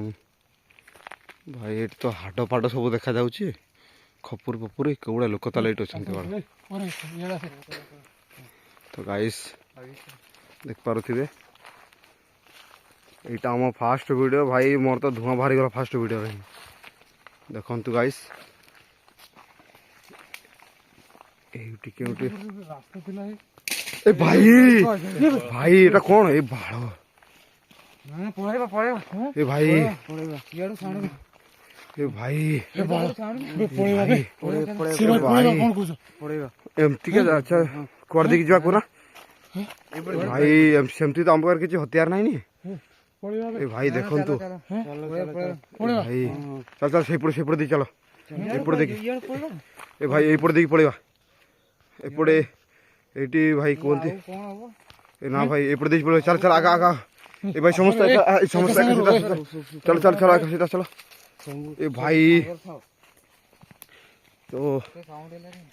ଭାଇ ଏଠି ତ ହାଡ଼ ଫାଡ଼ ସବୁ ଦେଖାଯାଉଛି ଖପୁରି ଫପୁରି କେଉଁଗୁଡ଼ା ଲୋକ ତାହେଲେ ଏଇଠି ଅଛନ୍ତି ବାଳ ତ ଗାଇସ୍ ଦେଖିପାରୁଥିବେ ଏଇଟା ଆମ ଫାଷ୍ଟ ଭିଡ଼ିଓ ଭାଇ ମୋର ତ ଧୂଆଁ ବାହାରିଗଲା ଫାଷ୍ଟ ଭିଡ଼ିଓରେ ହିଁ ଦେଖନ୍ତୁ ଗାଇସ୍ ଏଇ ଟିକେ ଗୋଟେ ରାସ୍ତା ଥିଲା ଏ ଭାଇ ଭାଇ ଏଇଟା କ'ଣ ଏ ବାଳ ପଳେଇବା ପଳେଇବା ଏ ଭାଇ ପଳେଇବା ଇଆଡ଼ୁ ସାଉଣ୍ଡ ଏ ଭାଇ ପଳେଇବା ଭାଇ କଣ କହୁଛ ପଳେଇବା ଏମିତିକା ଆଚ୍ଛା କୁଆଡ଼େ ଦେଇକି ଯିବା କୁହ ନା ଭାଇ ସେମିତି ତ ଆମ ପାଖରେ କିଛି ହତିଆର ନାହିଁ ନି ପଳେଇବା ଏ ଭାଇ ଦେଖନ୍ତୁ ଭାଇ ଚାଲ ଚାଲ ସେପଟେ ଦେଇ ଚାଲ ଏପଟେ ଦେଇକି ଏ ଭାଇ ଏଇପଟେ ଦେଇକି ପଳେଇବା ଏପଟେ ଏଇଠି ଭାଇ କୁହନ୍ତି ଏ ନା ଭାଇ ଏପଟେ ଦେଇକି ପଳେଇବା ଚାଲ ଚାଲ ଆଗା ଆଗା ଏ ଭାଇ ସମସ୍ତେ ସମସ୍ତେ ଚାଲ ଚାଲ ଚାଲ ଆଗା ସିଧା ଚାଲ ଏ ଭାଇ ତ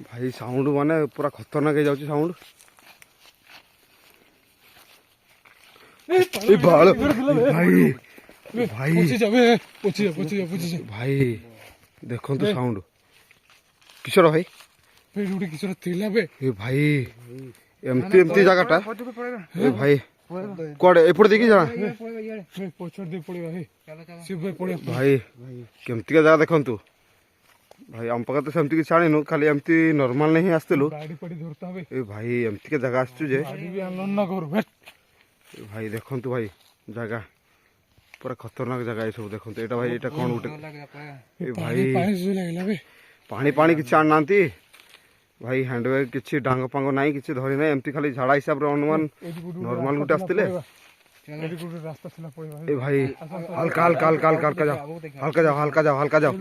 ଭାଇ ସାଉଣ୍ଡ ମାନେ ପୁରା ଖତରନାକ ହେଇଯାଉଛି ସାଉଣ୍ଡ ଏ ବାଳ ଭାଇ ଭାଇ ଭାଇ ଦେଖନ୍ତୁ ସାଉଣ୍ଡ କିଶୋର ଭାଇ ଗୋଟେ କିଛି ଥିଲା ବେ ଏ ଭାଇ ଏମିତି ଏମିତି ଜାଗାଟା ଏ ଭାଇ କୁଆଡେ ଏପଟେ ଦେଇକି ଯା ପଛରେ ଦେଇ ପଳେଇବା ସେ ଭାଇ ପଳେଇବା ଭାଇ କେମିତିକା ଜାଗା ଦେଖନ୍ତୁ ଭାଇ ଆମ ପାଖରେ ତ ସେମିତି କିଛି ଆଣିନୁ ଖାଲି ଏମିତି ନର୍ମାଲ ହିଁ ଆସିଥିଲୁ ଗାଡି ପାଡି ଧରତା হবে ଏ ଭାଇ ଏମିତିକା ଜାଗା ଆସିଛୁ ଯେ ଗାଡି ବି ଆଣିଲ ନା ଘରୁ ଭେଟ ଏ ଭାଇ ଦେଖନ୍ତୁ ଭାଇ ଜାଗା ପୁରା ଖତରନାକ ଜାଗା ଏସବୁ ଦେଖନ୍ତୁ ଏଇଟା ଭାଇ ଏଇଟା କଣ ଗୋଟେ ଏ ଭାଇ ଲାଗିଲା ବେ ପାଣି ପାଣି କିଛି ଆଣିନାହାନ୍ତି ଭାଇ ହ୍ୟାଣ୍ଡବ୍ୟାଗ କିଛି ଡାଙ୍ଗ ଫାଙ୍ଗ ନାହିଁ କିଛି ଧରି ନାହିଁ ଏମିତି ଖାଲି ଝାଡ଼ା ହିସାବରେ ଅନୁମାନ ନର୍ମାଲ ଗୋଟେ ଆସିଥିଲେ ରାସ୍ତା ଥିଲା ପଳେଇବା ଏ ଭାଇ ହାଲକା ହାଲକା ହାଲକା ହାଲକା ହାଲକା ଯାଅ ହାଲକା ଯାଅ ହାଲକା ଯାଅ ହାଲକା ଯାଅ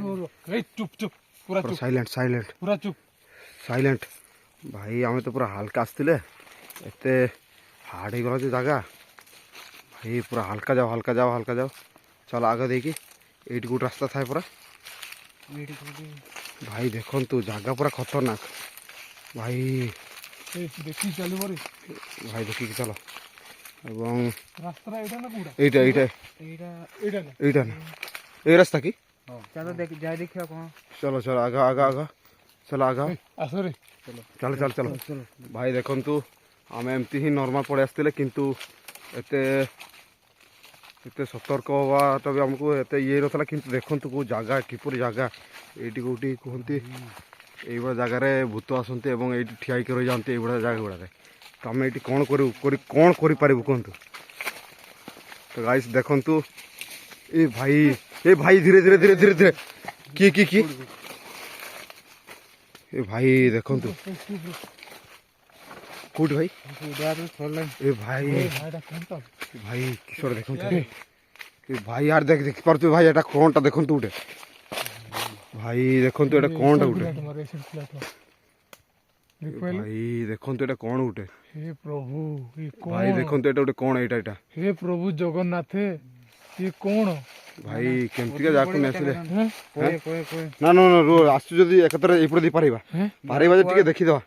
ଚୁପ ଚୁପ ପୁରା ଚୁପ ସାଇଲେଣ୍ଟ ସାଇଲେଣ୍ଟ ପୁରା ଚୁପ ସାଇଲେଣ୍ଟ ଭାଇ ଆମେ ତ ପୁରା ହାଲକା ଆସିଥିଲେ ଏତେ ହାର୍ଡ ହେଇଗଲା ଯେ ଜାଗା ଭାଇ ପୁରା ହାଲକା ଯାଅ ହାଲକା ଯାଅ ହାଲକା ଯାଅ ଚାଲ ଆଗ ଦେଇକି ଏଇଠି ଗୋଟେ ରାସ୍ତା ଥାଏ ପୁରା ଭାଇ ଦେଖନ୍ତୁ ଜାଗା ପୁରା ଖତରନାକ ଭାଇ ଦେଖିକି ଚାଲିବ ରେ ଭାଇ ଦେଖିକି ଚାଲ ଏବଂ ରାସ୍ତାଟା ଏଇଟା ନା କୋଉଟା ଏଇଟା ଏଇଟା ଏଇଟା ନା ଏଇଟା ନା ଏଇ ରାସ୍ତା କି ଚାଲ ଯାଇ ଦେଖିବା କଣ ଚलो ଚलो ଆଗ ଆଗ ଆଗ ଚାଲ ଆଗ ଆସରେ ଚାଲ ଚାଲ ଚାଲ ଭାଇ ଦେଖନ୍ତୁ ଆମେ ଏମିତି ହିଁ ନର୍ମାଲ ପଳେଇ ଆସିଥିଲେ କିନ୍ତୁ ଏତେ ଏତେ ସତର୍କ ହବାଟା ବି ଆମକୁ ଏତେ ଇଏ ନଥିଲା କିନ୍ତୁ ଦେଖନ୍ତୁ କେଉଁ ଜାଗା କିପରି ଜାଗା ଏଇଠି କେଉଁଠି କୁହନ୍ତି ଏଇଭଳିଆ ଜାଗାରେ ଭୂତ ଆସନ୍ତି ଏବଂ ଏଇଠି ଠିଆ ହେଇକି ରହିଯାଆନ୍ତି ଏଇଭଳିଆ ଜାଗା ଗୁଡ଼ାରେ ତ ଆମେ ଏଇଠି କ'ଣ କରିବୁ କ'ଣ କରିପାରିବୁ କୁହନ୍ତୁ ତ ଗାଇସ୍ ଦେଖନ୍ତୁ ଏ ଭାଇ ଧୀରେ ଧୀରେ ଧୀରେ ଧୀରେ ଧୀରେ କିଏ ଏ ଭାଇ ଦେଖନ୍ତୁ କୋଉଠି ଭାଇ ଏ ଭାଇ ଭାଇ କିଶୋର ଦେଖନ୍ତୁ ଏ ଭାଇ ୟାର ଦେଖିପାରୁଥିବେ ଭାଇ ଏଇଟା କ'ଣଟା ଦେଖନ୍ତୁ ଗୋଟେ ଭାଇ ଦେଖନ୍ତୁ ଏଇଟା କ'ଣଟା ଗୋଟେ ଭାଇ ଦେଖନ୍ତୁ ଏଇଟା କ'ଣ ଗୋଟେ ହେ ପ୍ରଭୁ ଭାଇ ଦେଖନ୍ତୁ ଏଇଟା ଗୋଟେ କ'ଣ ଏଇଟା ହେ ପ୍ରଭୁ ଜଗନ୍ନାଥ ଇଏ କଣ ଭାଇ କେମିତିକା ଜାଗାକୁ ନେଇଥିଲେ ନା ନା ନା ରୁହ ଆସୁଛୁ ଯଦି ଏକାଥରେ ଏଇପଟେ ଦେଇ ପାରିବା ଯେ ଟିକେ ଦେଖିଦେବା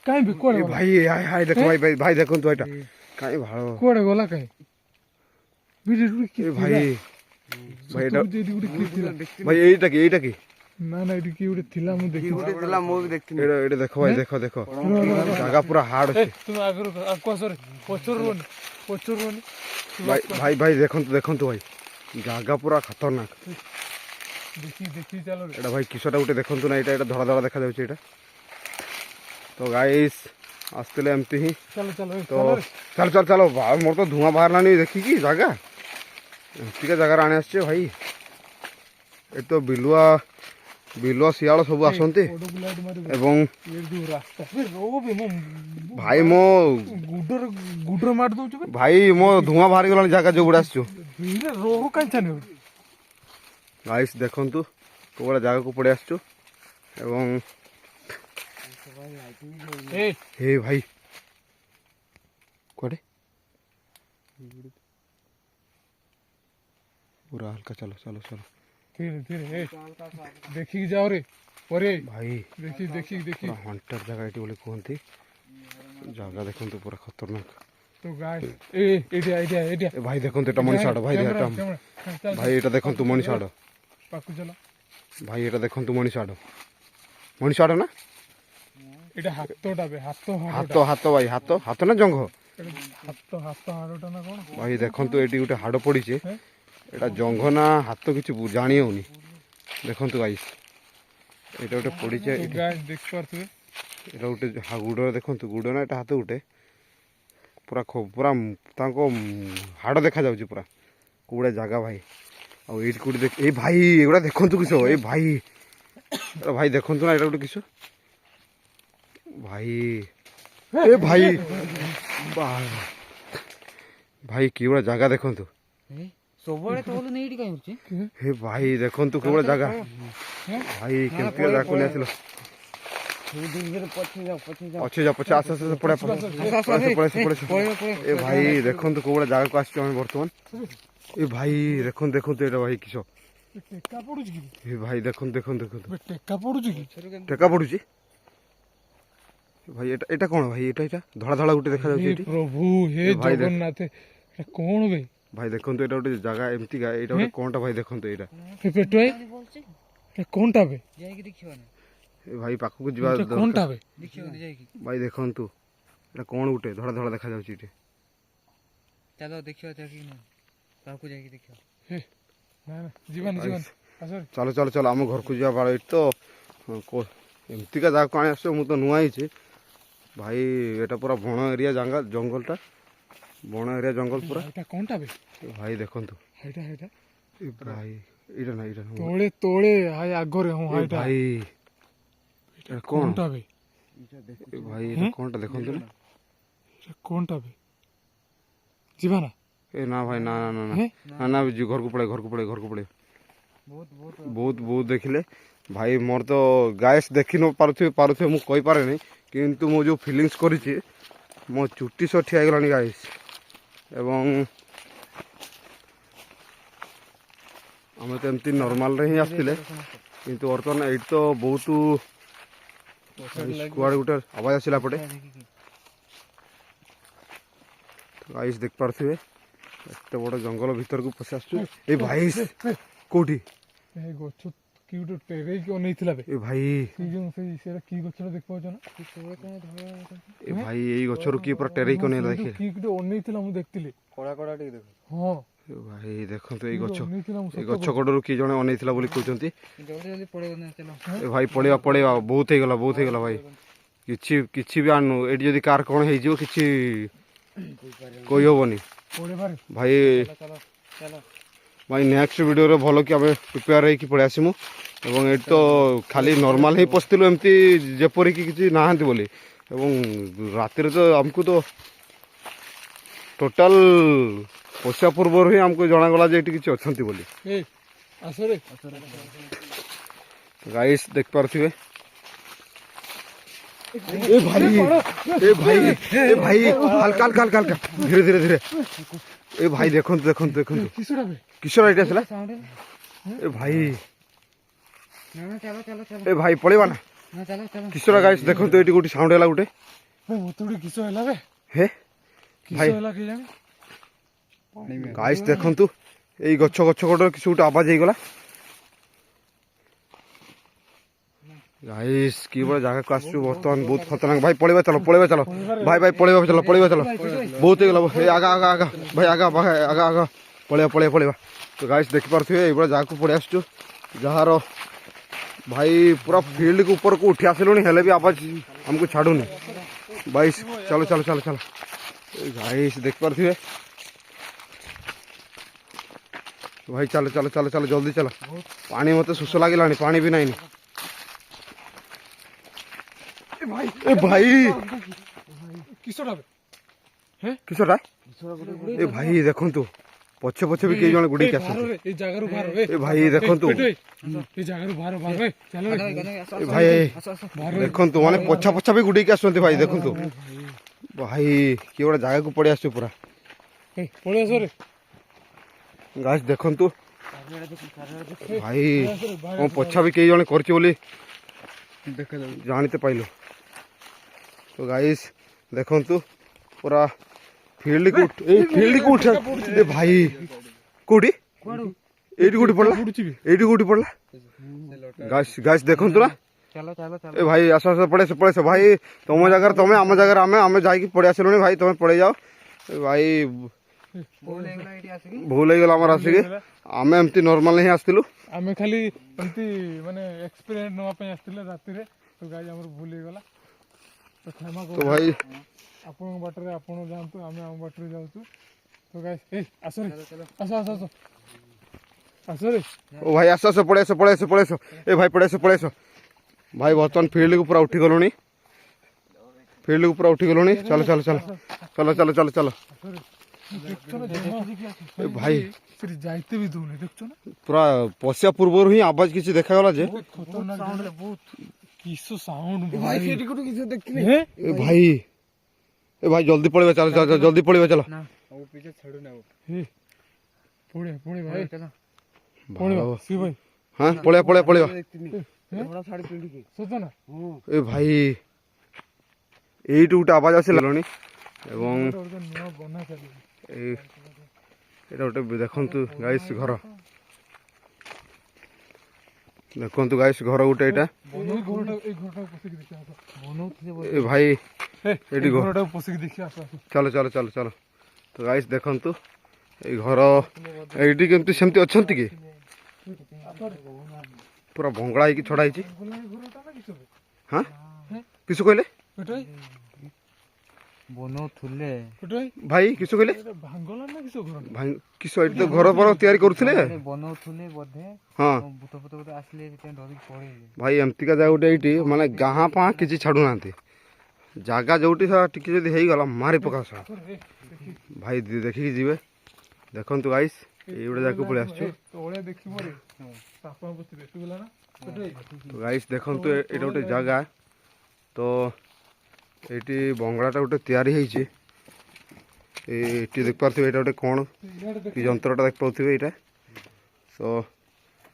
କାଇଁ କୁଆଡେ ଭାଇ ହାଇ ଦେଖ ଭାଇ ଭାଇ ଭାଇ ଦେଖନ୍ତୁ ଏଇଟା କାଇଁ ଭାଳ କୁଆଡେ ଗଲା କାଇଁ ଭାଇ ଭାଇ ଏଇଟା ଭାଇ ଏଇଟା କି ନା ନା ଏଠି କିଏ ଗୋଟେ ଥିଲା ମୁଁ ଦେଖି ଏଇଟା ଦେଖ ଭାଇ ଦେଖ ଜାଗା ପୁରା ହାର୍ଡ ଅଛି ତୁମେ ଆଗରୁ ଆସରେ ପଛରୁ ରୁହନି ଭାଇ ଭାଇ ଦେଖନ୍ତୁ ଭାଇ ଜାଗା ପୁରା ଖତରନାକ ଦେଖି ଚାଲ ଏଇଟା ଭାଇ କିଶଟା ଗୋଟେ ଦେଖନ୍ତୁ ନା ଏଇଟା ଧଳା ଧଳା ଦେଖାଯାଉଛି ଏଇଟା ତ ଗାଇସ୍ ଆସିଥିଲେ ଏମିତି ହିଁ ତ ଚାଲ ମୋର ତ ଧୂଆଁ ବାହାରିଲାନି ଦେଖିକି ଜାଗା ଏମିତିକା ଜାଗାରେ ଆଣି ଆସିଛେ ଭାଇ ଏଠି ତ ବିଲୁଆ ଶିଆଳ ସବୁ ଆସନ୍ତି ଏବଂ ଭାଇ ଗୁଡର ମାରି ଦଉଛୁ ଭାଇ ମୋ ଧୂଆଁ ବାହାରିଗଲାଣି ଜାଗା ଯୋଉଗୁଡା ଆସିଛୁ ଗାଇସ୍ ଦେଖନ୍ତୁ କୋଉ ଭଳିଆ ଜାଗାକୁ ପଳେଇ ଆସିଛୁ ଏବଂ ହେ ଭାଇ କୁଆଡେ ପୁରା ହାଲକା ଚାଲ ଦେଖିକି ଯାଅ ରେ ପରେ ଭାଇ ଦେଖି ହଣ୍ଟର ଜାଗା ଏଠି ବୋଲି କୁହନ୍ତି ଜାଗା ଦେଖନ୍ତୁ ପୁରା ଖତରନାକ ତ ଏଇଟା ଭାଇ ଦେଖନ୍ତୁ ଏଟା ମଣିଷ ଆଡ ଭାଇ ଏଇଟା ଦେଖନ୍ତୁ ମଣିଷ ଆଡ ପାଖକୁ ଚାଲ ଭାଇ ଏଇଟା ଦେଖନ୍ତୁ ମଣିଷ ଆଡ ନା ଏଇଟା ହାତଟା ବେ ହାତ ଭାଇ ହାତ ନା ଜଙ୍ଘ ହାତ ହାଡଟା ନା କଣ ଭାଇ ଦେଖନ୍ତୁ ଏଠି ଗୋଟେ ହାଡ ପଡିଛି ଏଇଟା ଜଙ୍ଘ ନା ହାତ କିଛି ଜାଣି ହଉନି ଦେଖନ୍ତୁ ଗାଇସ୍ ଏଇଟା ଗୋଟେ ପଡିଛି ଦେଖିପାରୁଥିବେ ଏଇଟା ଗୋଟେ ଗୁଡ ଦେଖନ୍ତୁ ଗୁଡ ନା ଏଇଟା ହାତ ଗୋଟେ ପୁରା ତାଙ୍କ ହାଡ ଦେଖାଯାଉଛି ପୁରା କୋଉଟା ଜାଗା ଭାଇ ଆଉ ଏଇଠି କୋଉଠି ଏଇ ଭାଇ ଏଗୁଡା ଦେଖନ୍ତୁ କିସ ଏଇ ଭାଇ ଦେଖନ୍ତୁ ନା ଏଇଟା ଗୋଟେ କିସ ଭାଇ ଏ ଭାଇ ଭାଇ କି ଭଳିଆ ଜାଗା ଦେଖନ୍ତୁ। ସବୁବେଳେ ତ ଭଲ ନେଇଠି କାଇଁ ହଉଛି ହେ ଭାଇ ଦେଖନ୍ତୁ କି ଭଳିଆ ଜାଗା। ଭାଇ କେମିତି ଜାଗା କୋଲି ଆସିଲ। ପଛେ ଯା ପଛେ ଆସ ଆସ ପଡେ ଏ ଭାଇ ଦେଖନ୍ତୁ କୋଉ ଭଳିଆ ଜାଗାକୁ ଆସିଛୁ ଆମେ ବର୍ତ୍ତମାନ। ଏ ଭାଇ ଦେଖନ୍ତୁ ଦେଖନ୍ତୁ ଏଇଟା ଭାଇ କିସ। ଟେକା ପଡୁଛି କି ଏ ଭାଇ ଦେଖନ୍ତୁ ଦେଖନ୍ତୁ ଦେଖନ୍ତୁ ଟେକା ପଡୁଛି କି ଟେକା ପଡୁଛି। ଭାଇ ଏଟା ଏଟା କଣ ଭାଇ ଏଟା ଏଟା ଧଳା ଧଳା ଗୋଟେ ଦେଖାଯାଉଛି ଏଠି। ପ୍ରଭୁ ହେ ଏ ଭାଇ ଜଗନ୍ନାଥ ଏଟା କଣ ବେ ଭାଇ ଦେଖନ୍ତୁ ଏଇଟା ଗୋଟେ ଜାଗା ଏମିତିକା ଏଇଟା ଗୋଟେ କଣଟା ଭାଇ ଦେଖନ୍ତୁ ଏଇଟା। ଏ ପେଟୁଆ ଏ କଣଟା ବେ ଯାଇକି ଦେଖିବା ନା ଏ ଭାଇ ପାଖକୁ ଯିବା ଏଟା କଣଟା ବେ ଦେଖିବା ଯାଇକି ଭାଇ ଦେଖନ୍ତୁ ଏଟା କଣ ଗୋଟେ ଧଳା ଧଳା ଦେଖାଯାଉଛି ଏଠି। ଚାଲ ଦେଖିବା ଯାଇକି ନା କାହାକୁ ଯାଇକି ଦେଖିବା ନା ନା ଯିବାନି ଯିବାନି ଆସ ଚାଲ ଚାଲ ଚାଲ ଆମ ଘରକୁ ଯିବା ବାଳ ଏଇଠି ତ ଏମିତିକା ଜାଗାକୁ ଆଣି ଆସିଛ ମୁଁ ତ ନୂଆ ହେଇଛି ଭାଇ। ଏଟା ପୁରା ବଣ ଏରିଆ ଜାଗା ଜଙ୍ଗଲଟା ବଣ ଏରିଆ ଜଙ୍ଗଲ ପୁରା। ଏଟା କଣଟା ବେ ଭାଇ ଦେଖନ୍ତୁ ହେଇଟା ହେଇଟା ଏ ଭାଇ ଏଇଟା ନା ଏଇଟା ନୁହଁ। ତଳେ ତଳେ ହାଇ ଆଗରେ ହଁ ଏ ହାଇଟା ଭାଇ ଏଟା କଣ କଣଟା ବେ ଏ ଭାଇ ଏଟା କଣଟା ଦେଖନ୍ତୁ ନା। ଏଟା କଣଟା ବେ ଯିବା ନା ଏ ନା ଭାଇ ନା ନା ନା ହେଁ? ନା ନା ଘରକୁ ପଳେଇ ଘରକୁ ପଳେଇ ଘରକୁ ପଳେଇ। ବହୁତ ବହୁତ ଦେଖିଲେ ଭାଇ ମୋର ତ ଗାଏସ୍ ଦେଖି ନ ପାରୁଥିବେ ମୁଁ କହିପାରେନି କିନ୍ତୁ ମୁଁ ଯେଉଁ ଫିଲିଙ୍ଗସ୍ କରିଛି ମୋ ଚୁଟି ସହ ଠିଆ ହେଇଗଲାଣି ଗାଏସ୍। ଏବଂ ଆମେ ତ ଏମିତି ନର୍ମାଲରେ ହିଁ ଆସିଥିଲେ କିନ୍ତୁ ବର୍ତ୍ତମାନ ଏଇଠି ତ ବହୁତ କୁଆଡ଼େ ଗୋଟେ ଆବାଜ ଆସିଲା ପଟେ ଗାଇସ୍ ଦେଖିପାରୁଥିବେ ଏତେ ବଡ଼ ଜଙ୍ଗଲ ଭିତରକୁ ପଶି ଆସୁଛୁ। ଏ ଭାଇ କୋଉଠି ଏ ଗଛ କି ଗୋଟେ ଟେରେଇକି ଅନେଇଥିଲା ବେ ଏ ଭାଇ ସେଇ ଯୋଉ ସେଇଟା କି ଗଛଟା ଦେଖିପାରୁଛ ନା ଏ ଭାଇ ଏଇ ଗଛରୁ କିଏ ପୁରା ଟେରେଇକି ନେଲା ସେଇ ଯୋଉ ଦେଖିଲେ। କି ଗୋଟେ ଅନେଇଥିଲା ମୁଁ ଦେଖିଥିଲି କଳା କଳା ଟିକେ ଦେଖ ହଁ ଏ ଭାଇ ଦେଖନ୍ତୁ ଏଇ ଗଛ ଅନେଇଥିଲା ମୁଁ ଏଇ ଗଛ କଡ଼ରୁ କିଏ ଜଣେ ଅନେଇଥିଲା ବୋଲି କହୁଛନ୍ତି। ଜଲ୍ଦି ଜଲ୍ଦି ପଳେଇବ ନା ଚାଲ ଏ ଭାଇ ପଳେଇବା ପଳେଇବା ବହୁତ ହେଇଗଲା ଭାଇ। କିଛି କିଛି ବି ଆଣୁ ଏଠି ଯଦି କାହାର କ'ଣ ହେଇଯିବ କିଛି କହିହେବନି ପଳେଇବାରେ ଭାଇ। ଚାଲ ଚାଲ ଭାଇ ନେକ୍ସଟ ଭିଡ଼ିଓରେ ଭଲ କି ଆମେ ପ୍ରିପେୟାର ହେଇକି ପଳେଇ ଆସିମୁ। ଏବଂ ଏଠି ତ ଖାଲି ନର୍ମାଲ ହିଁ ପଶିଥିଲୁ ଏମିତି ଯେପରିକି କିଛି ନାହାନ୍ତି ବୋଲି। ଏବଂ ରାତିରେ ତ ଆମକୁ ତ ଟୋଟାଲ ପଶିବା ପୂର୍ବରୁ ହିଁ ଆମକୁ ଜଣାଗଲା ଯେ ଏଠି କିଛି ଅଛନ୍ତି ବୋଲି। ଏ ଆସରେ ଗାଇସ୍ ଦେଖିପାରୁଥିବେ ଏ ଭାଇ ଏ ଭାଇ ଏ ଭାଇ ହାଲକା ହାଲକା ହାଲକା ହାଲକା ଧୀରେ ଧୀରେ ଧୀରେ ଏ ଭାଇ ଦେଖନ୍ତୁ ଦେଖନ୍ତୁ ଦେଖନ୍ତୁ କିଶୋରା ବେ କିଶୋର ଏଇଠି ଆସିଲା। ଏ ଭାଇ ନା ନା ଚାଲ ଚାଲ ଚାଲ ଏ ଭାଇ ପଳେଇବା ନା ନା ଚାଲ ଚାଲ କିଶୋର ଗାଇସ୍ ଦେଖନ୍ତୁ ଏଇଠି ଗୋଟେ ସାଉଣ୍ଡ ହେଲା ଗୋଟେ ମତେ ଗୋଟେ କିସ ହେଲା ବେ ହେ କିସ ଭାଇ। ହେଲା କି ଜାଣି ଗାଇସ୍ ଦେଖନ୍ତୁ ଏଇ ଗଛ ଗଛ କଡ଼ରେ କିଛି ଗୋଟେ ଆବାଜ ହେଇଗଲା। ଗାଇସ୍ କି ଭଳିଆ ଜାଗାକୁ ଆସିଛୁ ବର୍ତ୍ତମାନ ବହୁତ ଖତରନାକ। ଭାଇ ପଳେଇବା ଚାଲ ଭାଇ ଭାଇ ପଳେଇବା ଚାଲ ବହୁତ ହେଇଗଲା ଏ ଆଗା ଆଗା ଆଗା ଭାଇ ଆଗା ଆଗା ଆଗା ପଳେଇବା। ତ ଗାଇସ୍ ଦେଖିପାରୁଥିବେ ଏଇଭଳିଆ ଜାଗାକୁ ପଳେଇ ଆସିଛୁ ଯାହାର ଭାଇ ପୁରା ଫିଲ୍ଡକୁ ଉପରକୁ ଉଠି ଆସିଲୁଣି ହେଲେ ବି ଆବାଜ ଆମକୁ ଛାଡ଼ୁନି। ବାଇସ୍ ଚାଲ ଗାଇସ୍ ଦେଖିପାରୁଥିବେ ଭାଇ ଚାଲ ଜଲ୍ଦି ଚାଲ। ପାଣି ମତେ ଶୋଷ ଲାଗିଲାଣି ପାଣି ବି ନାହିଁ। ଏ ଭାଇ କିଶୋରା ବେ କିଶୋରଟା ଏ ଭାଇ ଦେଖନ୍ତୁ ପଛେ ପଛେ ବି କେହି ଜଣେ ଗୁଡେଇକି ଆସନ୍ତି। ଏଇ ଜାଗାରୁ ବାହାର ଏ ଭାଇ ଦେଖନ୍ତୁ ଏଇ ଜାଗାରୁ ବାହାର ବେ ଚାଲ ବେ ଏ ଭାଇ ଦେଖନ୍ତୁ ମାନେ ପଛା ପଛା ବି ଗୁଡେଇକି ଆସୁଛନ୍ତି ଭାଇ ଦେଖନ୍ତୁ। ଭାଇ କିଏ ଗୋଟେ ଜାଗାକୁ ପଳେଇ ଆସିଛୁ ପୁରା ପଳେଇ ଆସରେ ଗାଇସ୍ ଦେଖନ୍ତୁ ଭାଇ ମୋ ପଛା ବି କେହି ଜଣେ କରିଛି ବୋଲି ଜାଣିତେ ପାଇଲୁ। ତ ଗାଇସ୍ ଦେଖନ୍ତୁ ପୁରା ଫିଲ୍ଡକୁ ଉଠା ଏ ଭାଇ କୋଉଠି ଏଇଠି କୋଉଠି ପଡିଲା ଗାଇସ୍ ଦେଖନ୍ତୁ ନା ଚାଲ ଚାଲ ଚାଲ ଏ ଭାଇ ଆସ ପଳେଇ ଆସ ଭାଇ ତମ ଜାଗାରେ ତମେ ଆମ ଜାଗାରେ ଆମେ ଯାଇକି ପଳେଇ ଆସିଲୁଣି ଭାଇ ତମେ ପଳେଇ ଯାଅ। ଏ ଭାଇ ଭୁଲ ହେଇଗଲା ଏଇଠି ଆସିକି ଭୁଲ ହେଇଗଲା ଆମର ଆସିକି ଆମେ ଏମିତି ନର୍ମାଲ ହିଁ ଆସିଥିଲୁ। ଆମେ ଖାଲି ଏମିତି ମାନେ ଏକ୍ସପେରିଏନ୍ସ ନେବା ପାଇଁ ଆସିଥିଲେ ରାତିରେ ତ ଗାଈ ଆମର ଭୁଲ ହେଇଗଲା ତ କ୍ଷମା ତ କରୁ। ଭାଇ ଆପଣଙ୍କ ବାଟରେ ଆପଣ ଯାଆନ୍ତୁ ଆମେ ଆମ ବାଟରେ ଯାଉଛୁ ତ ଗାଈ ଆସରେ ଆସ ଆସରେ ଓ ଭାଇ ଆସ ପଳେଇ ଆସ ଏ ଭାଇ ପଳେଇ ଆସ ଭାଇ ବର୍ତ୍ତମାନ ଫିଲ୍ଡକୁ ପୁରା ଉଠିଗଲୁଣି ଚାଲ দেখছো না জমা এ ভাই ସେଠି ଯାଇତେ ବି ଦଉନି ଦେଖୁଛ ନା ପୁରା ପଶିବା ପୂର୍ବରୁ ହିଁ ଆବାଜ କିଛି ଦେଖାଗଲା ଯେ ବହୁତ ଖତରନାକ ଜାଗା, ବହୁତ କିସ ସାଉଣ୍ଡ ଭାଇ ସେଠି କୋଉଠି କିଛି ଦେଖିନି ଏ ଭାଇ ଜଲ୍ଦି ପଳେଇବା ଚାଲ ଚାଲ ଚାଲ, ଜଲ୍ଦି ପଳେଇବା ଚାଲ ନା ଆଉ ପିଛେ ଛାଡୁ ନା ପଳେ ପଳେ ଭାଇ ଚାଲ ପଳେଇବା ସି ଭାଇ ହଁ ପଳେଇବା ପଳେଇବା ପଳେଇବା ବଡ ଶାଢୀ ପିନ୍ଧିକି ସତ ନା ଏ ଭାଇ ଏଇଠୁ ଗୋଟେ ଆବାଜ ଆସିଲାଣି ଏବଂ ଗୋଟେ ନୂଆ ବନା ଚାଲିଛି ଏଇ ଏଇଟା ଗୋଟେ ଦେଖନ୍ତୁ ଗାଇସ୍ ଘର, ଦେଖନ୍ତୁ ଗାଇସ୍ ଘର ଗୋଟେ ଏଇଟା। ଏଇ ଘରଟାକୁ ପଶିକି ଦେଖିବା ଆସ ବନଉଥିଲେ ଏ ଭାଇ ଏଇ ଘରଟାକୁ ପଶିକି ଦେଖିବା ଆସ ଚାଲ ଚାଲ ଚାଲ ଚାଲ। ତ ଗାଇସ୍ ଦେଖନ୍ତୁ ଏଇ ଘର ଏଇଠି କେମିତି ସେମିତି ଅଛନ୍ତି କି ପୁରା ଭଙ୍ଗଳା ହେଇକି ଛଡ଼ା ହେଇଛି। ଘରଟା ନା କିସ ହଁ କିସ କହିଲେ ବନଉଥିଲେ ଭାଇ କିସ କହିଲେ ଭାଙ୍ଗଲା ନା କିସ ଘର ଭାଇ କିସ ଏଇଠି ତ ଘର ଫର ତିଆରି କରୁଥିଲେ। ବନଉଥିଲେ ବୋଧେ ହଁ ଭୂତ ଫୁତ ବୋଧେ ଆସିଲେ ସେଥିପାଇଁ ଡରିକି ପଳେଇଲେ। ଭାଇ ଏମିତିକା ଜାଗା ଗୋଟେ ଏଇଠି ମାନେ ଗାଁ ପାଁ କିଛି ଛାଡ଼ୁନାହାନ୍ତି, ଜାଗା ଯୋଉଠି ଟିକେ ଯଦି ହେଇଗଲା ମାରି ପକା ଭାଇ ଦେଖିକି ଯିବେ। ଦେଖନ୍ତୁ ଗାଇସ୍ ଏଇ ଗୋଟେ ଜାଗାକୁ ପଳେଇ ଆସିଛୁ। ତଳେ ଦେଖିବ ରେ ସାପ ପଶି ବେଶିଗଲା ନା ତ ଗାଇସ୍ ଦେଖନ୍ତୁ ଏଇଟା ଗୋଟେ ଜାଗା, ତ ଏଇଠି ବଙ୍ଗଳାଟା ଗୋଟେ ତିଆରି ହେଇଛି। ଏଇଠି ଦେଖିପାରୁଥିବେ ଏଇଟା ଗୋଟେ କ'ଣ କି ଯନ୍ତ୍ରଟା ଦେଖିପାରୁଥିବେ ଏଇଟା। ତ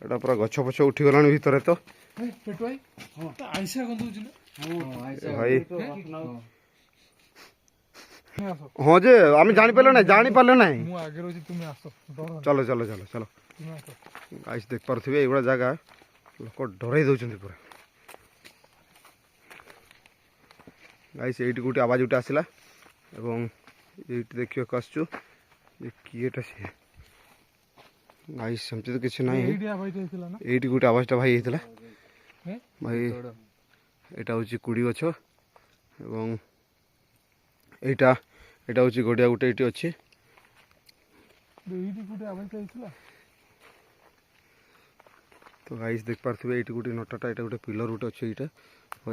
ଏଇଟା ପୁରା ଗଛ ଫଛ ଉଠିଗଲାଣି ଭିତରେ। ତ ପେଟୁ ଭାଇ ଆଇସା ଗନ୍ଧଉଛି ନା ଭାଇ ଆସ ହଁ ଯେ ଆମେ ଜାଣିପାରିଲୁ ନାହିଁ ଜାଣିପାରିଲୁ ନାହିଁ। ମୁଁ ଆଗରେ ଅଛି ତୁମେ ଆସ ଡର ଚାଲ ଚାଲ ଚାଲ ଚାଲ ତୁମେ ଆସ ଗାଇସ୍ ଦେଖିପାରୁଥିବେ ଏଇଭଳିଆ ଜାଗା ଲୋକ ଡରେଇ ଦେଉଛନ୍ତି ପୁରା। ଗାଇସ୍ ଏଇଠି ଗୋଟେ ଆବାଜ ଗୋଟେ ଆସିଲା ଏବଂ ଏଇଠି ଦେଖିବାକୁ ଆସୁଛୁ ଯେ କିଏଟା ସିଏ। ଗାଇସ୍ ସେମିତି ତ କିଛି ନାହିଁ, ଏଇଠି ଆବାଜ ହେଇଥିଲା ନା ଏଇଠି ଗୋଟେ ଆବାଜଟା ଭାଇ ହେଇଥିଲା। ହେ? ଭାଇ ଏଇଟା ହେଉଛି କୁଡ଼ି ଗଛ ଏବଂ ଏଇଟା ଏଇଟା ହେଉଛି ଗଡ଼ିଆ ଗୋଟେ ଏଇଠି ଅଛି। ଏଇଠି ଗୋଟେ ଆବାଜ ହେଇଥିଲା ତ ଗାଇସ୍ ଦେଖିପାରୁଥିବେ ଏଇଠି ଗୋଟେ ନଟାଟା ଏଇଟା ଗୋଟେ ପିଲର ଗୋଟେ ଅଛି ଏଇଟା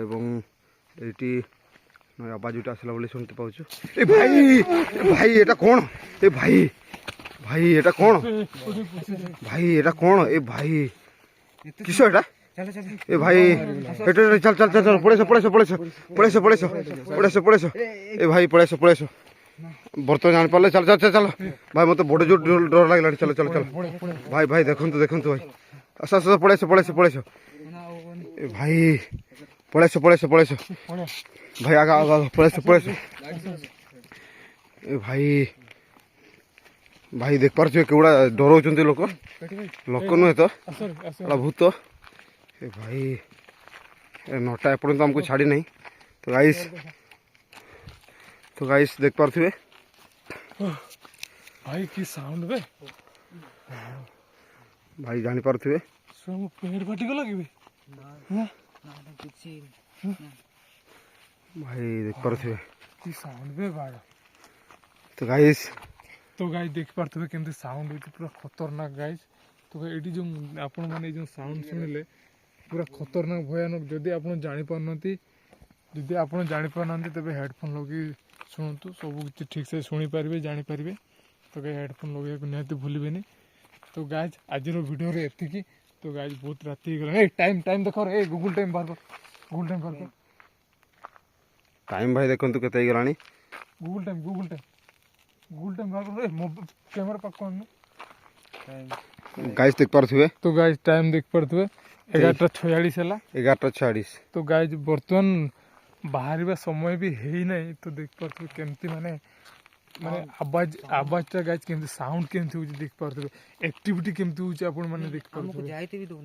ଏବଂ ଏଇଠି ଆବାଜ ଗୋଟେ ଆସିଲା ବୋଲି ଶୁଣିତେ ପାଉଛୁ। ଏ ଭାଇ ଭାଇ ଏଇଟା କ'ଣ ଏ ଭାଇ ଭାଇ ଏଇଟା କ'ଣ ଭାଇ ଏଇଟା କ'ଣ ଏ ଭାଇ କିସ ଏଇଟା ଏ ଭାଇ ଏଟା ଚାଲ ଚାଲ ଚାଲ ଚାଲ ପଳେଇସ ପଳେଇସ ପଳେଇସ ପଳେଇସ ପଳେଇସ ପଳେଇସ ପଳେଇସ ଏ ଭାଇ ପଳେଇସ ପଳେଇସ ବର୍ତ୍ତମାନ ଜାଣିପାରିଲେ ଚାଲ ଚାଲ ଚାଲ ଭାଇ ମୋତେ ବଡ଼ ଜୋର ଡର ଲାଗିଲାଣି। ଚାଲ ଚାଲ ଚାଲ ଭାଇ ଭାଇ ଦେଖନ୍ତୁ ଦେଖନ୍ତୁ ଭାଇ ଆସ ଆସ ପଳେଇସ ପଳେଇସ ପଳେଇସ ଏ ଭାଇ ପଳେଇସ ପଳେଇସ ପଳେଇସ ଭାଇ ଆଗ ଆଗ ପଳେଇସ ପଳେଇସ ଏ ଭାଇ ଭାଇ ଦେଖିପାରୁଥିବେ କେଉଁଗୁଡ଼ା ଡରଉଛନ୍ତି ଲୋକ, ଲୋକ ନୁହେଁ ତ ଏଟା ଭୂତ। ଏ ଭାଇ ଏ ନଟା ଏପର୍ଯ୍ୟନ୍ତ ଆମକୁ ଛାଡ଼ି ନାହିଁ। ତ ଗାଇସ୍ ଦେଖିପାରୁଥିବେ ଭାଇ କି ସାଉଣ୍ଡ ବେ ଭାଇ ଜାଣିପାରୁଥିବେ ସବୁ ପେଟ ଫାଟିଗଲା କି ବେ କିଛି ଭାଇ ଦେଖିପାରୁଥିବେ। କି ସାଉଣ୍ଡ ବେ ବାଡ଼ ତ ଗାଇସ୍ ଦେଖିପାରୁଥିବେ କେମିତି ସାଉଣ୍ଡ ହେଉଛି ପୁରା ଖତରନାକ ଗାଇସ୍। ତ ଏଇଠି ଯେଉଁ ଆପଣମାନେ ଏଇ ଯେଉଁ ସାଉଣ୍ଡ ଶୁଣିଲେ ପୁରା ଖତରନାକ ଭୟାନକ। ଯଦି ଆପଣ ଜାଣିପାରୁନାହାନ୍ତି ତେବେ ହେଡ଼ଫୋନ୍ ଲଗାଇ ଶୁଣନ୍ତୁ, ସବୁ କିଛି ଠିକ୍ସେ ଶୁଣିପାରିବେ ଜାଣିପାରିବେ। ତ ଗାଈ ହେଡ଼ଫୋନ୍ ଲଗାଇବାକୁ ନିହାତି ଭୁଲିବେନି। ତ ଗାଇଜ୍ ଆଜିର ଭିଡ଼ିଓରେ ଏତିକି। ତ ଗାଇଜ୍ ବହୁତ ରାତି ହେଇଗଲାଣି। ଏଇ ଟାଇମ୍ ଦେଖ ଏ ଗୁଗୁଲ୍ ଟାଇମ୍ ବାହାର କର, ଗୁଗୁଲ୍ ଟାଇମ୍ ବାହାର କର, ଟାଇମ୍ ଭାଇ ଦେଖନ୍ତୁ କେତେ ହେଇଗଲାଣି। ଗୁଗୁଲ୍ ଟାଇମ୍ ବାହାର କର, ଏ କ୍ୟାମେରା ପାଖକୁ ଆଣୁନ। ଗାଇସ୍ ଦେଖିପାରୁଥିବେ ତ ଗାଇଜ୍ ଟାଇମ୍ ଦେଖିପାରୁଥିବେ 11:46 ହେଲା। 11:46। ତ ଗାଇଜ୍ ବର୍ତ୍ତମାନ ବାହାରିବା ସମୟ ବି ହେଇନାହିଁ। ତ ଦେଖିପାରୁଥିବେ କେମିତି ମାନେ ଆବାଜଟା ଗାଇଜ୍ କେମିତି ସାଉଣ୍ଡ କେମିତି ହେଉଛି ଦେଖିପାରୁଥିବେ, ଆକ୍ଟିଭିଟି କେମିତି ହେଉଛି ଆପଣମାନେ ଦେଖିପାରୁଥିବେ।